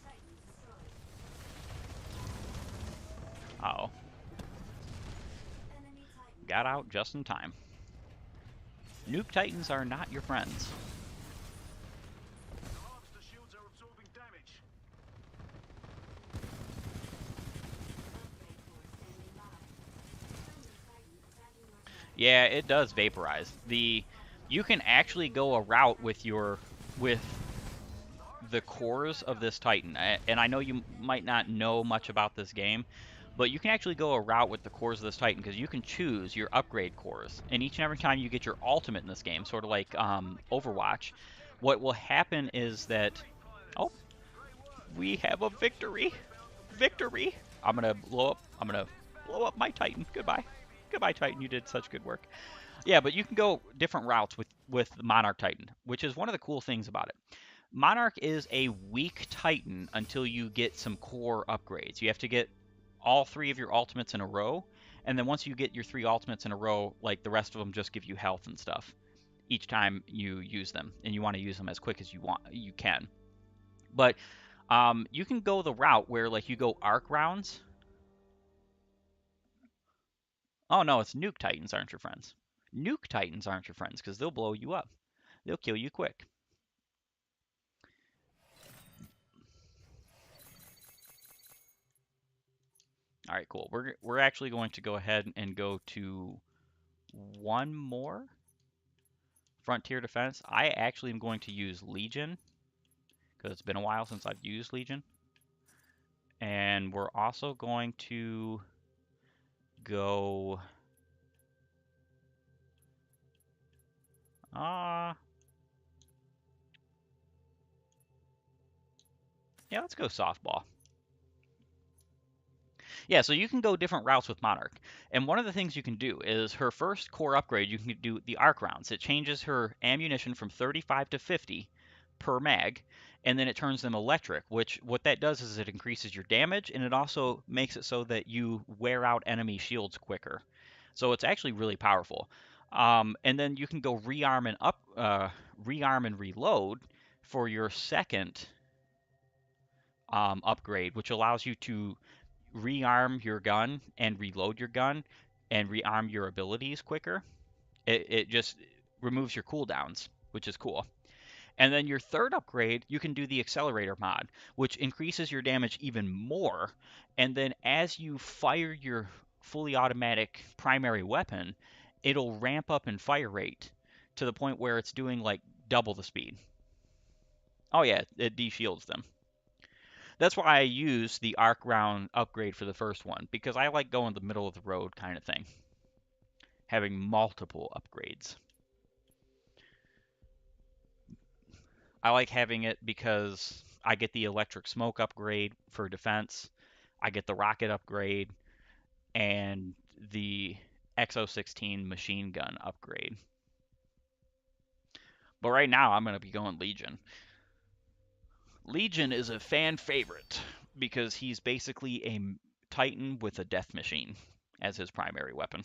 Titan destroyed. oh, Enemy Titan got out just in time. Nuke Titans are not your friends. upgrade force standing by. Friendly Titan attacking your turret. Yeah, it does vaporize. You can actually go a route with the cores of this Titan. And I know you might not know much about this game, but you can actually go a route with the cores of this Titan because you can choose your upgrade cores. And each and every time you get your ultimate in this game, sort of like Overwatch, what will happen is that, oh, we have a victory. Victory. I'm gonna blow up my Titan. Goodbye. Goodbye, Titan. You did such good work. Yeah, but you can go different routes with the Monarch Titan, which is one of the cool things about it. Monarch is a weak Titan until you get some core upgrades. You have to get all three of your ultimates in a row, and then once you get your three ultimates in a row, like the rest of them just give you health and stuff each time you use them, and you want to use them as quick as you can. But you can go the route where like you go arc rounds. Oh no, it's nuke titans aren't your friends. Nuke titans aren't your friends because they'll blow you up. They'll kill you quick. All right, cool. We're actually going to go ahead and go to one more frontier defense. I actually am going to use Legion because it's been a while since I've used Legion. And we're also going to go yeah, let's go softball. Yeah, so you can go different routes with Monarch. And one of the things you can do is her first core upgrade, you can do the arc rounds. It changes her ammunition from 35 to 50 per mag, and then it turns them electric, which what that does is it increases your damage, and it also makes it so that you wear out enemy shields quicker. So it's actually really powerful. And then you can go rearm and reload for your second upgrade, which allows you to rearm your gun and reload your gun and rearm your abilities quicker. It just removes your cooldowns, which is cool. And then your third upgrade, you can do the accelerator mod, which increases your damage even more. And then as you fire your fully automatic primary weapon, it'll ramp up in fire rate to the point where it's doing like double the speed. Oh yeah, it de-shields them. That's why I use the arc round upgrade for the first one, because I like going the middle of the road kind of thing, having multiple upgrades. I like having it because I get the electric smoke upgrade for defense, I get the rocket upgrade, and the XO16 machine gun upgrade. But right now I'm going to be going Legion. Legion is a fan favorite because he's basically a Titan with a death machine as his primary weapon.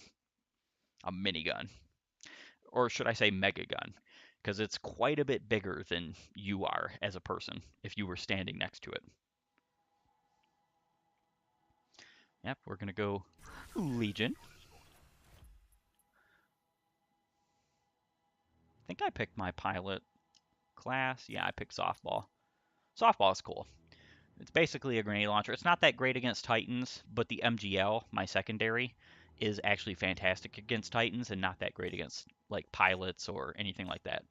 A minigun. Or should I say mega gun? Because it's quite a bit bigger than you are as a person if you were standing next to it. Yep, we're going to go Legion. I think I picked my pilot class. Yeah, I picked softball. Softball is cool. It's basically a grenade launcher. It's not that great against Titans, but the MGL, my secondary, is actually fantastic against Titans and not that great against like pilots or anything like that.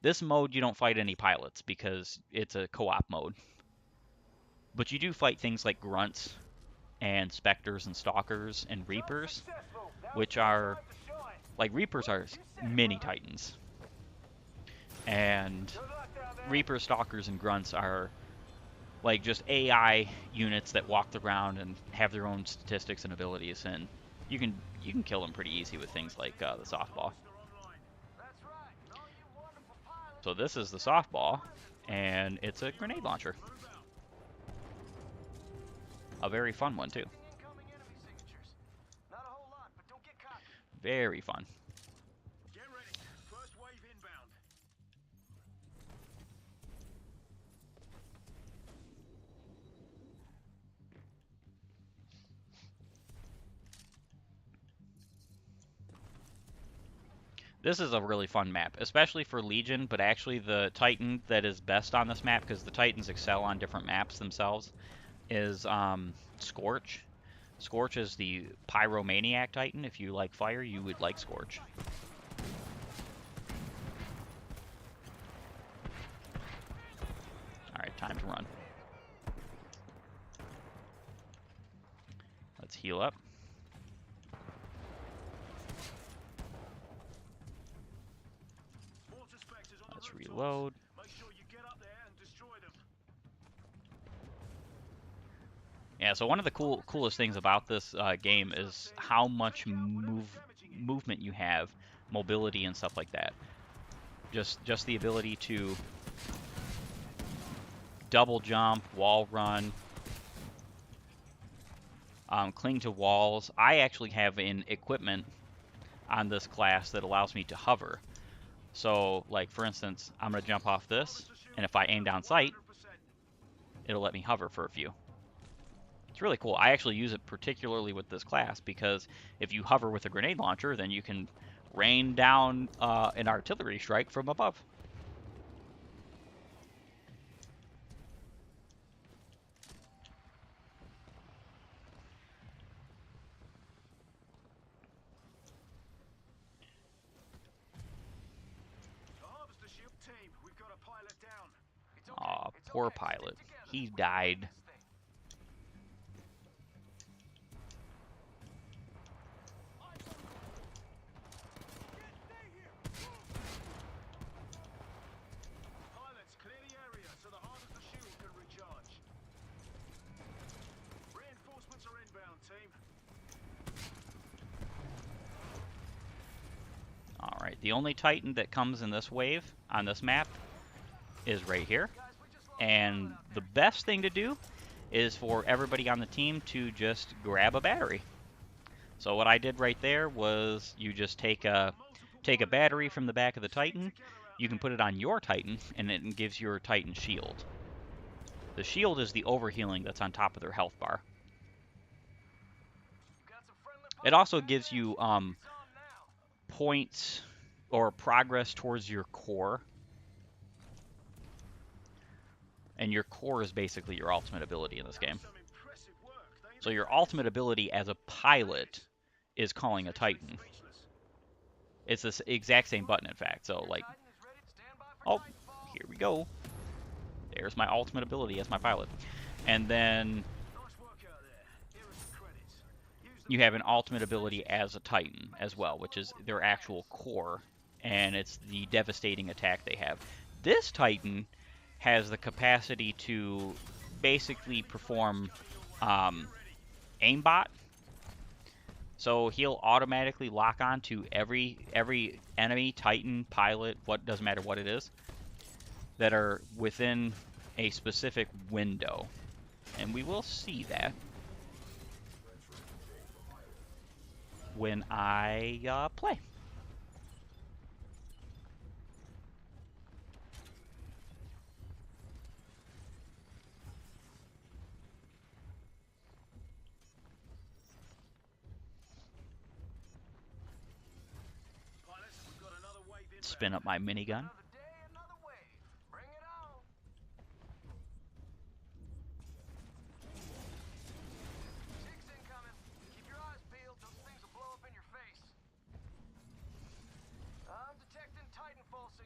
This mode you don't fight any pilots because it's a co-op mode. But you do fight things like grunts and specters and stalkers and reapers. which are like Reapers are mini Titans, and Reaper Stalkers and Grunts are like just AI units that walk the ground and have their own statistics and abilities, and you can kill them pretty easy with things like the softball. So this is the softball, and it's a grenade launcher, a very fun one too. Very fun. Get ready. First wave inbound. This is a really fun map, especially for Legion, but actually the Titan that is best on this map, because the Titans excel on different maps themselves, is Scorch. Scorch is the Pyromaniac Titan. If you like fire, you would like Scorch. Alright, time to run. Let's heal up. Let's reload. Make sure you get up there and destroy them. Yeah, so one of the coolest things about this game is how much movement you have, mobility and stuff like that. Just the ability to double jump, wall run, cling to walls. I actually have an equipment on this class that allows me to hover. So, like for instance, I'm gonna jump off this, and if I aim down sight, it'll let me hover for a few. It's really cool. I actually use it particularly with this class because if you hover with a grenade launcher, then you can rain down an artillery strike from above. Aw, poor pilot. He died. Pilots, clear the area so the harvester shield can recharge. Reinforcements are inbound, team. Alright, the only Titan that comes in this wave on this map is right here. And the best thing to do is for everybody on the team to just grab a battery. So what I did right there was you just take a battery from the back of the Titan, you can put it on your Titan, and it gives your Titan shield. The shield is the overhealing that's on top of their health bar. It also gives you points or progress towards your core. And your core is basically your ultimate ability in this game. So your ultimate ability as a pilot is calling a Titan. It's the exact same button, in fact. So, like, oh, here we go. There's my ultimate ability as my pilot. And then you have an ultimate ability as a Titan as well, which is their actual core. And it's the devastating attack they have. This Titan has the capacity to basically perform aimbot. So he'll automatically lock on to every enemy, Titan, pilot, what doesn't matter what it is, that are within a specific window. And we will see that when I play. Spin up my minigun.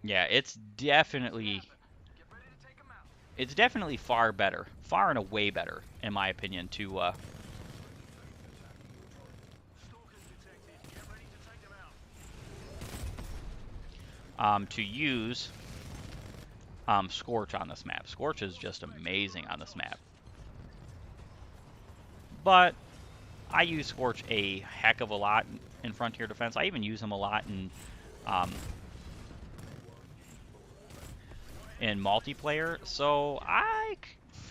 Yeah, it's definitely far better, far and away better, in my opinion, to to use Scorch on this map. Scorch is just amazing on this map. But I use Scorch a heck of a lot in Frontier Defense. I even use him a lot um, in multiplayer. So I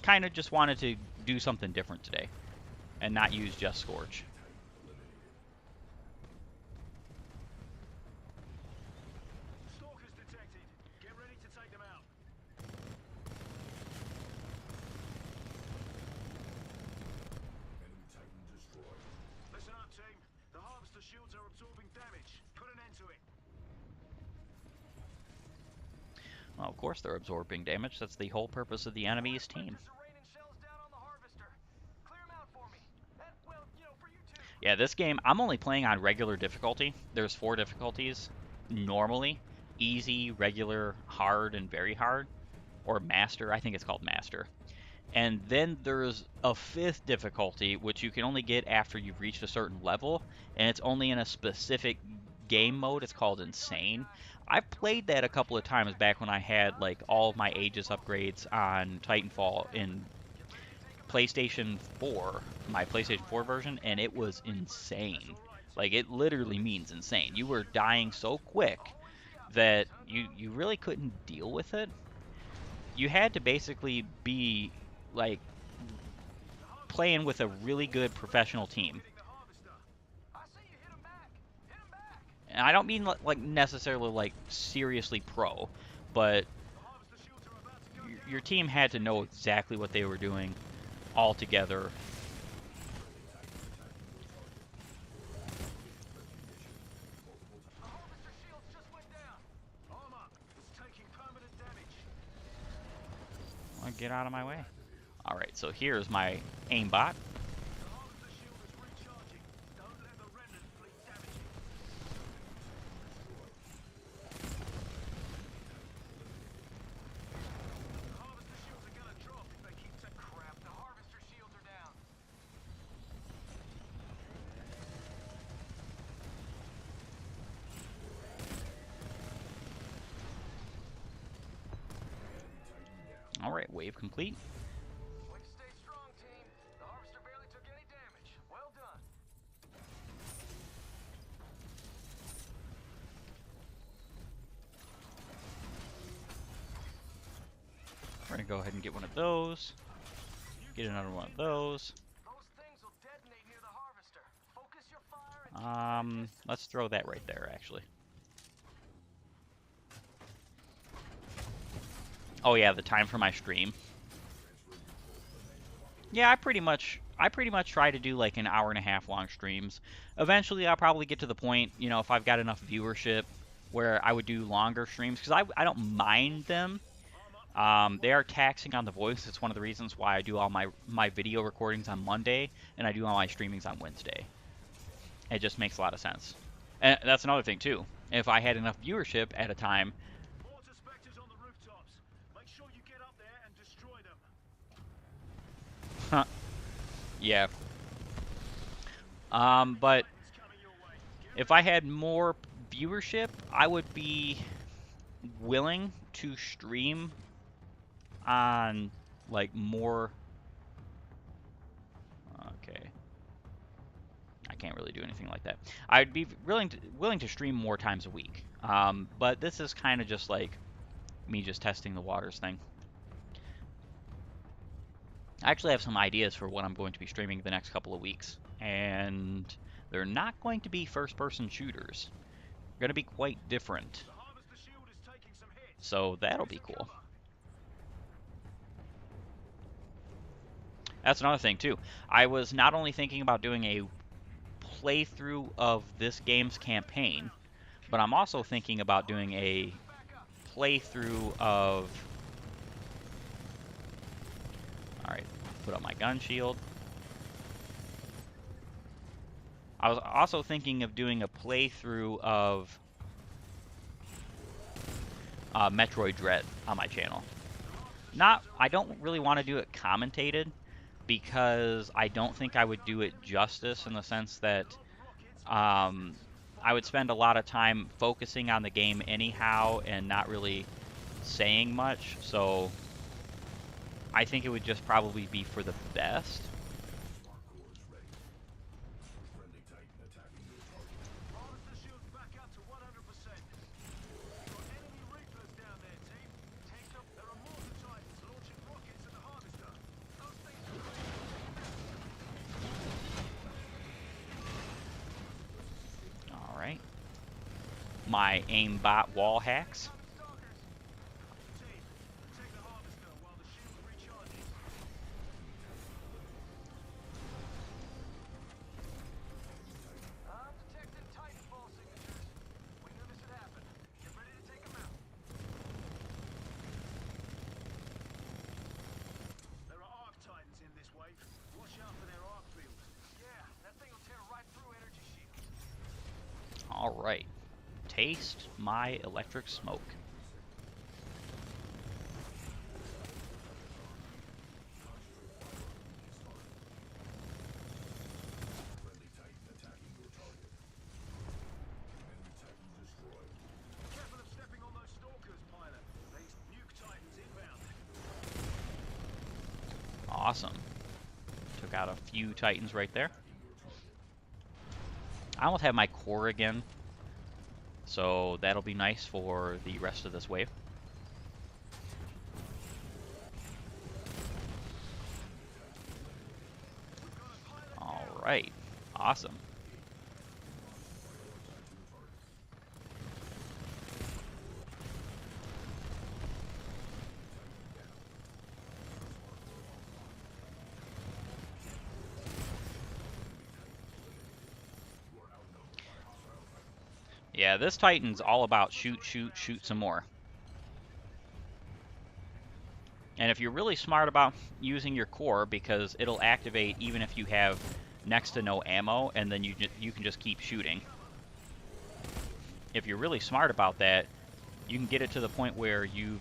kind of just wanted to do something different today and not use just Scorch. Stalkers detected. Get ready to take them out. Enemy Titan destroyed. Listen up, team. The harvester shields are absorbing damage. Put an end to it. Well, of course they're absorbing damage. That's the whole purpose of the enemy's team. Yeah, this game, I'm only playing on regular difficulty. There's 4 difficulties normally. Easy, regular, hard, and very hard. Or master, I think it's called master. And then there's a 5th difficulty, which you can only get after you've reached a certain level, and it's only in a specific game mode. It's called insane. I've played that a couple of times back when I had like all of my Aegis upgrades on Titanfall in PlayStation 4, my PlayStation 4 version, and it was insane. Like, it literally means insane. You were dying so quick that you really couldn't deal with it. You had to basically be like playing with a really good professional team. And I don't mean like necessarily like seriously pro, but your team had to know exactly what they were doing all together. Get out of my way. Alright, so here's my aimbot. Alright, wave complete. Stay strong, team. The harvester barely took any damage. Well done. We're gonna go ahead and get one of those. Get another one of those. Those things will detonate near the harvester. Focus your fire and Let's throw that right there, actually. Oh yeah, the time for my stream. Yeah, I pretty much try to do like an hour and a half long streams. Eventually, I'll probably get to the point, you know, if I've got enough viewership, where I would do longer streams because I don't mind them. They are taxing on the voice. It's one of the reasons why I do all my video recordings on Monday and I do all my streamings on Wednesday. It just makes a lot of sense. And that's another thing too. If I had enough viewership at a time. Mortar specters on the rooftops. Make sure you get up there and destroy them. Yeah. But if I had more viewership, I would be willing to stream on like more. Okay. I can't really do anything like that. I'd be willing to stream more times a week. But this is kind of just like me just testing the waters thing. I actually have some ideas for what I'm going to be streaming the next couple of weeks, and they're not going to be first-person shooters. They're going to be quite different. So that'll be cool. That's another thing too. I was not only thinking about doing a playthrough of this game's campaign, but I'm also thinking about doing a playthrough of... Alright, put up my gun shield. I was also thinking of doing a playthrough of Metroid Dread on my channel. I don't really want to do it commentated, because I don't think I would do it justice in the sense that I would spend a lot of time focusing on the game anyhow and not really saying much. So I think it would just probably be for the best. Smart core is ready. Friendly Titan attacking your target. Harvester shields back up to 100%. Got enemy Reapers down there, team. Take them. There are mortar Titans launching rockets at the harvester. Those things are All right. My aimbot wall hacks. stalkers. Team, protect the harvester while the shield recharges. I'm detecting Titanfall signatures. We knew this would happen. Get ready to take them out. There are arc Titans in this wave. Watch out for their arc field. Yeah, that thing will tear right through energy shields. All right. Taste my electric smoke. Friendly Titan attacking your target. Enemy Titan destroyed. Careful of stepping on those stalkers, pilot. They nuke Titans inbound. Awesome. Took out a few Titans right there. I almost have my core again, so that'll be nice for the rest of this wave. All right. Awesome. Yeah, this Titan's all about shoot, shoot, shoot some more. And if you're really smart about using your core, because it'll activate even if you have next to no ammo, and then you can just keep shooting. If you're really smart about that, you can get it to the point where you're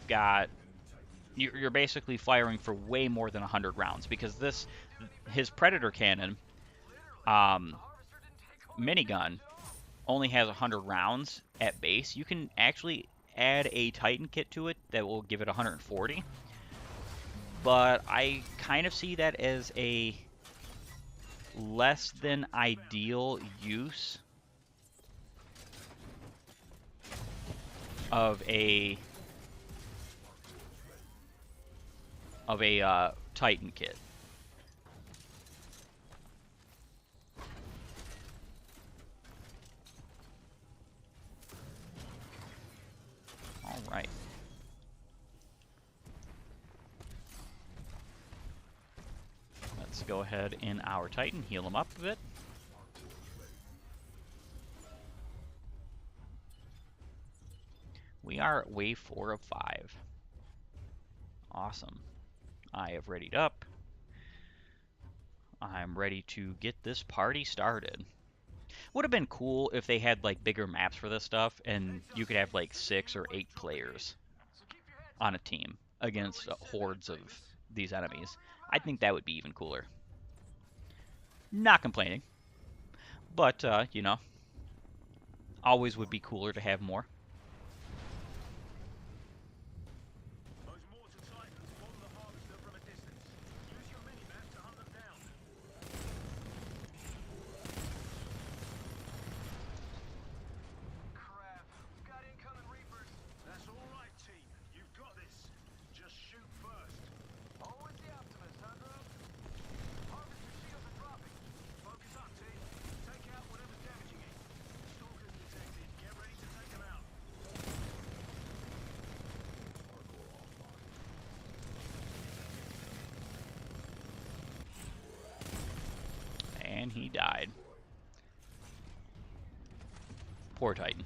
basically firing for way more than 100 rounds, because his Predator cannon minigun only has 100 rounds at base. You can actually add a Titan kit to it that will give it 140. But I kind of see that as a less than ideal use of a Titan kit. All right. Let's go ahead in our Titan, heal him up a bit. We are at wave 4 of 5. Awesome. I have readied up. I'm ready to get this party started. Would have been cool if they had like bigger maps for this stuff and you could have like 6 or 8 players on a team against hordes of these enemies. I think that would be even cooler. Not complaining, but you know, always would be cooler to have more. Those mortar Titans bomb the harvester from a distance. Use your minimap to hunt them down. Crap. We've got incoming Reapers. That's all right, team. You've got this. Just shoot first. Always the optimist, huh, Drew? Harvester shields are dropping. Focus up, team. Take out whatever's damaging it. Stalkers detected. Get ready to take them out. And he died. Poor Titan.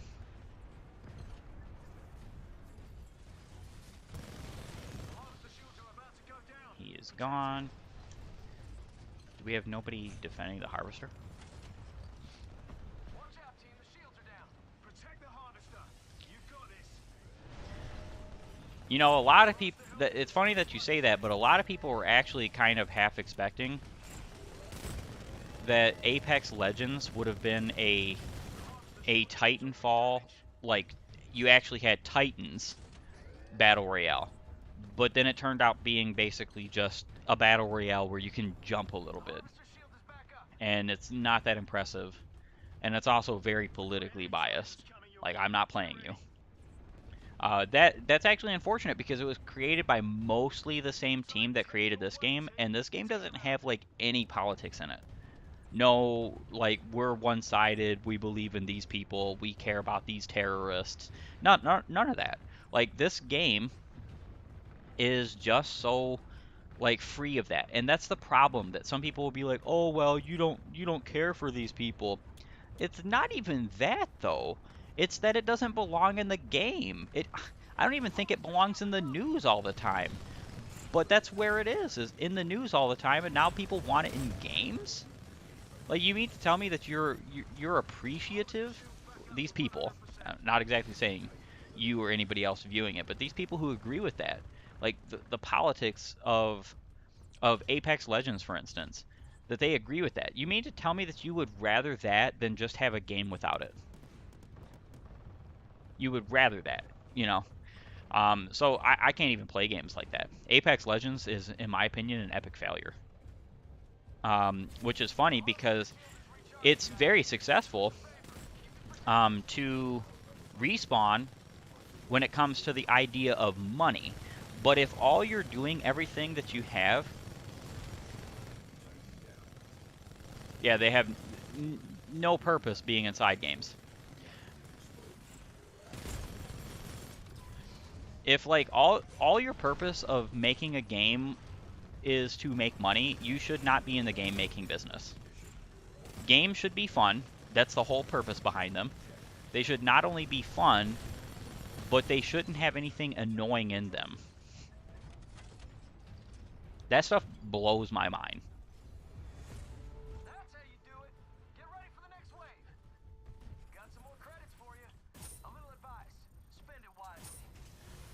Harvester shields are about to go down. He is gone. Do we have nobody defending the harvester? Watch out, team. The shields are down. Protect the harvester. You've got this. You know, a lot of people, it's funny that you say that, but a lot of people were actually kind of half expecting that Apex Legends would have been a a Titanfall, like you actually had Titans battle royale, but then it turned out being basically just a battle royale where you can jump a little bit, Harvester shield is back up. and it's not that impressive, and it's also very politically biased. Like, I'm not playing you. That's actually unfortunate because it was created by mostly the same team that created this game, and this game doesn't have like any politics in it. No, like we're one-sided, we believe in these people, we care about these terrorists. None of that. Like this game is just so like free of that. And that's the problem that some people will be like, "Oh, well, you don't care for these people." It's not even that though. It's that it doesn't belong in the game. It I don't even think it belongs in the news all the time. But that's where it is in the news all the time, and now people want it in games? Like you mean to tell me that you're appreciative? These people, not exactly saying you or anybody else viewing it, but these people who agree with that, like the politics of Apex Legends, for instance, that they agree with that. You mean to tell me that you would rather that than just have a game without it? You would rather that, you know? So I can't even play games like that. Apex Legends is, in my opinion, an epic failure. Which is funny because it's very successful to respawn when it comes to the idea of money. But if all you're doing, everything that you have, yeah, they have no purpose being inside games. If like all your purpose of making a game is to make money, you should not be in the game making business. Games should be fun. That's the whole purpose behind them. They should not only be fun, but they shouldn't have anything annoying in them. That stuff blows my mind. That's how you do it. Get ready for the next wave. Got some more credits for you. A little advice. Spend it wisely.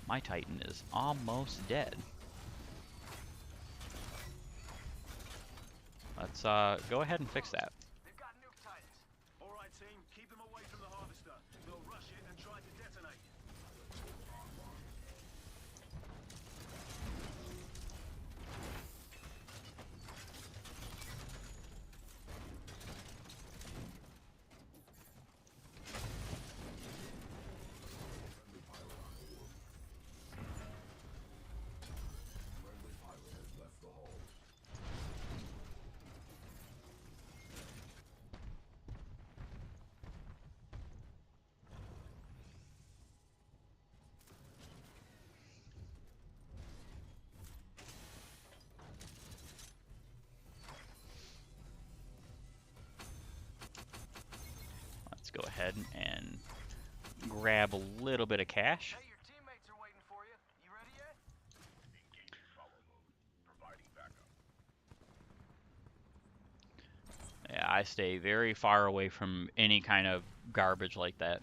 My Titan is almost dead. Let's go ahead and fix that. They've got nuke Titans. All right, team, keep them away from the harvester. They'll rush it and try to detonate. Let's go ahead and grab a little bit of cash. Hey, your teammates are waiting for you. You ready yet? Yeah, I stay very far away from any kind of garbage like that.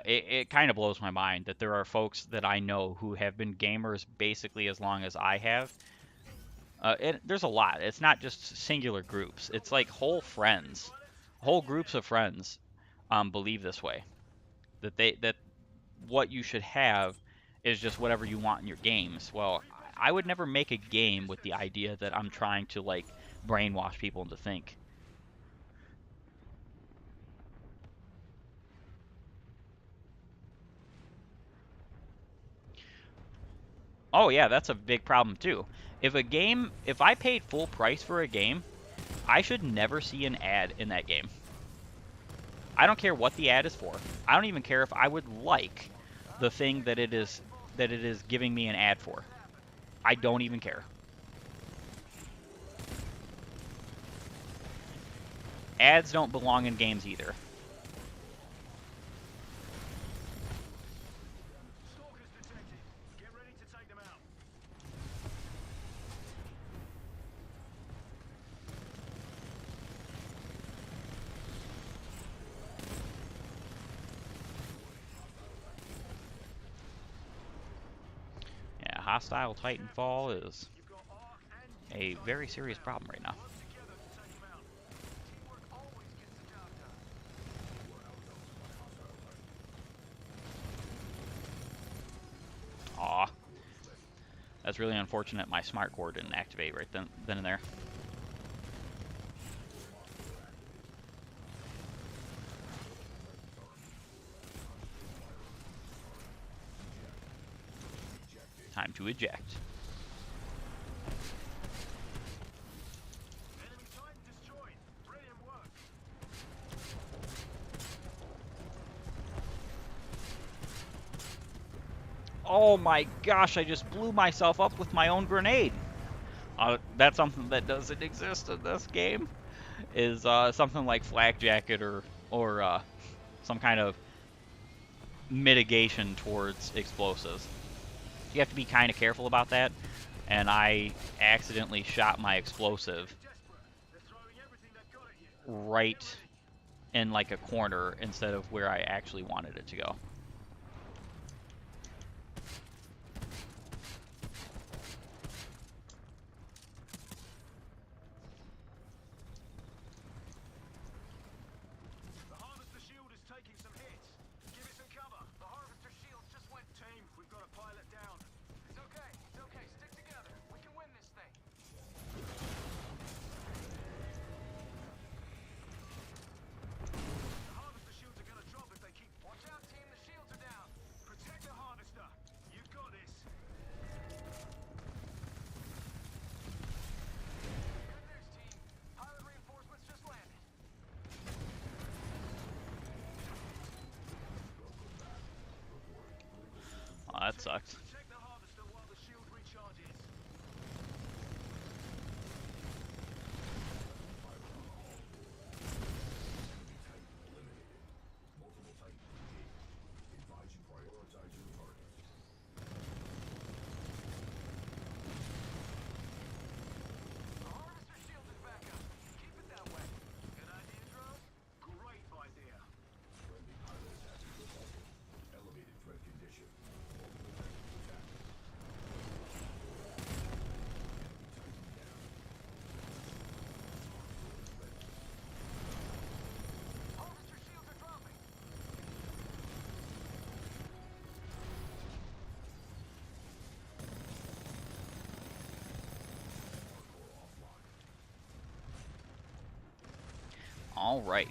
It kind of blows my mind that there are folks that I know who have been gamers basically as long as I have. There's a lot. It's not just singular groups. It's like whole friends, whole groups of friends, believe this way. That what you should have is just whatever you want in your games. Well, I would never make a game with the idea that I'm trying to like brainwash people into think. Oh yeah, that's a big problem too. If I paid full price for a game, I should never see an ad in that game. I don't care what the ad is for. I don't even care if I would like the thing that it is giving me an ad for. I don't even care. Ads don't belong in games either. Stalkers detected. Get ready to take them out. Yeah, hostile Titanfall is You've got arc and a very serious problem right now. work together to take them out. Teamwork always gets the job done. That's really unfortunate my smart core didn't activate right then and there. Time to eject. Enemy Titan destroyed. Brilliant work. Oh my gosh, I just blew myself up with my own grenade. That's something that doesn't exist in this game. Is something like flak jacket or some kind of mitigation towards explosives. You have to be kind of careful about that. And I accidentally shot my explosive Desperate. They're throwing everything they've got at you. right in like a corner instead of where I actually wanted it to go. The harvester shield is taking some hits. Give it some cover. The harvester shields just went. Team, we've got a pilot down. It's okay. It's okay. Stick together. We can win this thing. The harvester shields are gonna drop if they keep. Watch out, team. The shields are down. Protect the harvester. You've got this. Good news, team. Pilot reinforcements just landed. Oh, that sucks. Protect the harvester while the shield recharges. The harvester shield is back up. Keep it that way. Good idea, drone? Great idea. Harvester shields are dropping. All right.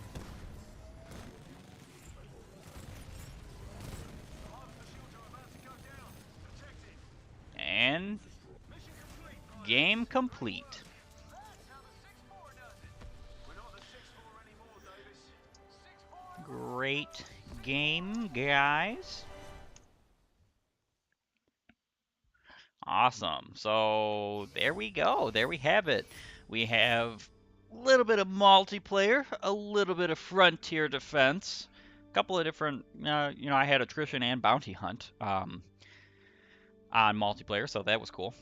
The harvester shields are about to go down. Protect it. And Mission complete, pilot. game complete. That's how the 6-4 does it. We're not the 6-4 anymore, Davis. 6-4. Great game, guys. Awesome. So there we go. There we have it. We have a little bit of multiplayer, a little bit of frontier defense, a couple of different. I had attrition and bounty hunt on multiplayer, so that was cool.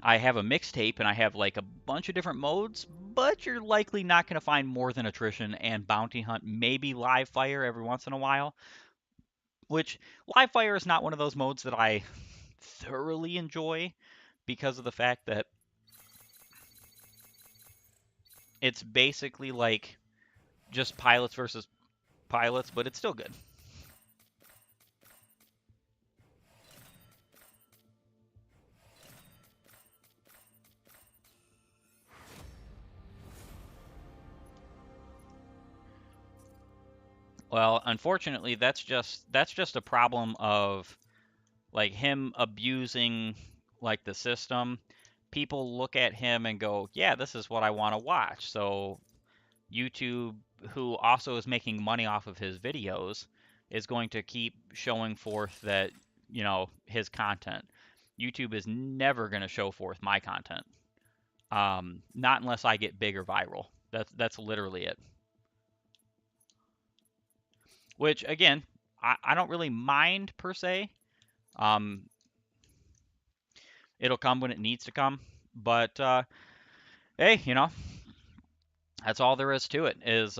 I have a mixtape and I have like a bunch of different modes, but you're likely not going to find more than attrition and bounty hunt, maybe live fire every once in a while. Which live fire is not one of those modes that I thoroughly enjoy because of the fact that it's basically like just pilots versus pilots, but it's still good. Well, unfortunately, that's just a problem of like him abusing like the system. People look at him and go, "Yeah, this is what I want to watch." So YouTube, who also is making money off of his videos, is going to keep showing forth that, his content. YouTube is never going to show forth my content. Not unless I get big or viral. That's literally it. Which again, I don't really mind per se. Um, it'll come when it needs to come. But hey, that's all there is to it. Is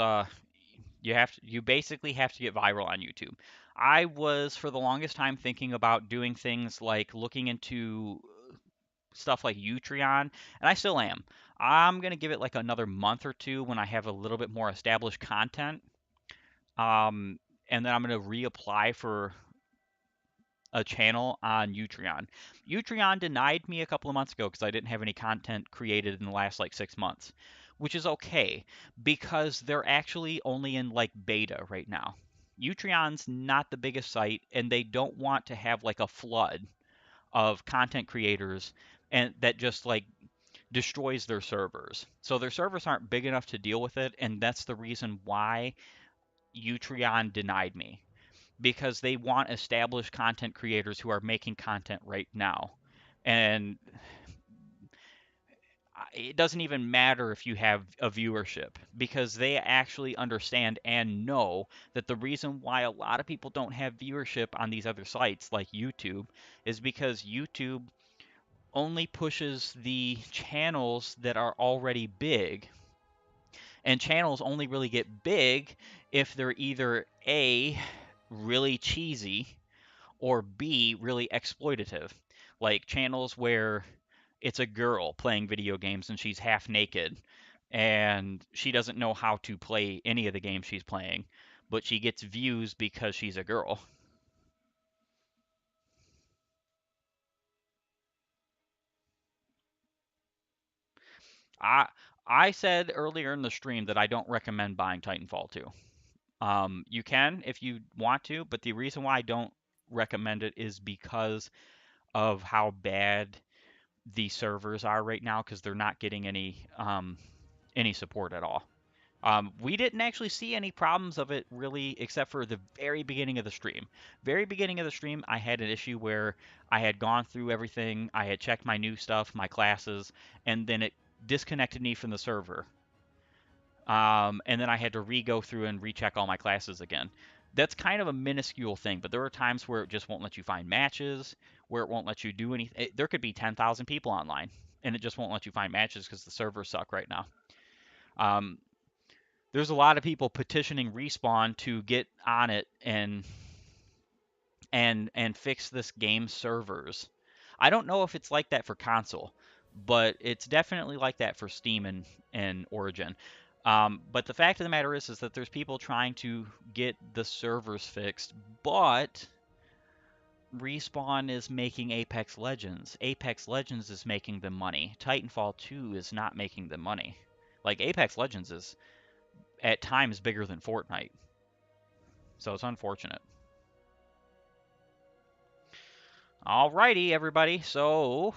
you basically have to get viral on YouTube. I was for the longest time thinking about doing things like looking into stuff like Utreon, and I still am. I'm gonna give it like another month or two when I have a little bit more established content, um, and then I'm gonna reapply for a channel on Utreon. Utreon denied me a couple of months ago because I didn't have any content created in the last like 6 months, which is okay because they're actually only in like beta right now. Utreon's not the biggest site, and they don't want to have like a flood of content creators and that just like destroys their servers. So their servers aren't big enough to deal with it, and that's the reason why Utreon denied me because they want established content creators who are making content right now. And it doesn't even matter if you have a viewership because they actually understand and know that the reason why a lot of people don't have viewership on these other sites like YouTube is because YouTube only pushes the channels that are already big. And channels only really get big if they're either A, really cheesy, or B, really exploitative. Like channels where it's a girl playing video games and she's half naked and she doesn't know how to play any of the games she's playing, but she gets views because she's a girl. I I said earlier in the stream that I don't recommend buying Titanfall 2. You can if you want to, but the reason why I don't recommend it is because of how bad the servers are right now because they're not getting any support at all. We didn't actually see any problems of it really, except for the very beginning of the stream. Very beginning of the stream, I had an issue where I had gone through everything, I had checked my new stuff, my classes, and then it disconnected me from the server. And then I had to re-go through and recheck all my classes again. That's kind of a minuscule thing, but there are times where it just won't let you find matches, where it won't let you do anything. There could be 10,000 people online, and it just won't let you find matches because the servers suck right now. Um, there's a lot of people petitioning Respawn to get on it and fix this game's servers. I don't know if it's like that for console, but it's definitely like that for Steam and Origin. But the fact of the matter is that there's people trying to get the servers fixed, but Respawn is making Apex Legends. Apex Legends is making them money. Titanfall 2 is not making them money. Like Apex Legends is at times bigger than Fortnite. So it's unfortunate. Alrighty, everybody. So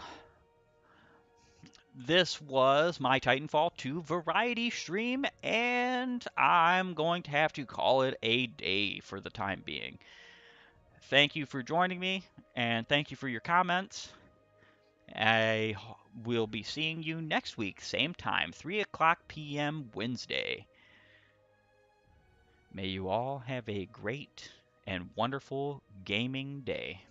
this was my Titanfall 2 variety stream, and I'm going to have to call it a day for the time being. Thank you for joining me, and thank you for your comments. I will be seeing you next week, same time, 3 o'clock p.m. Wednesday. May you all have a great and wonderful gaming day.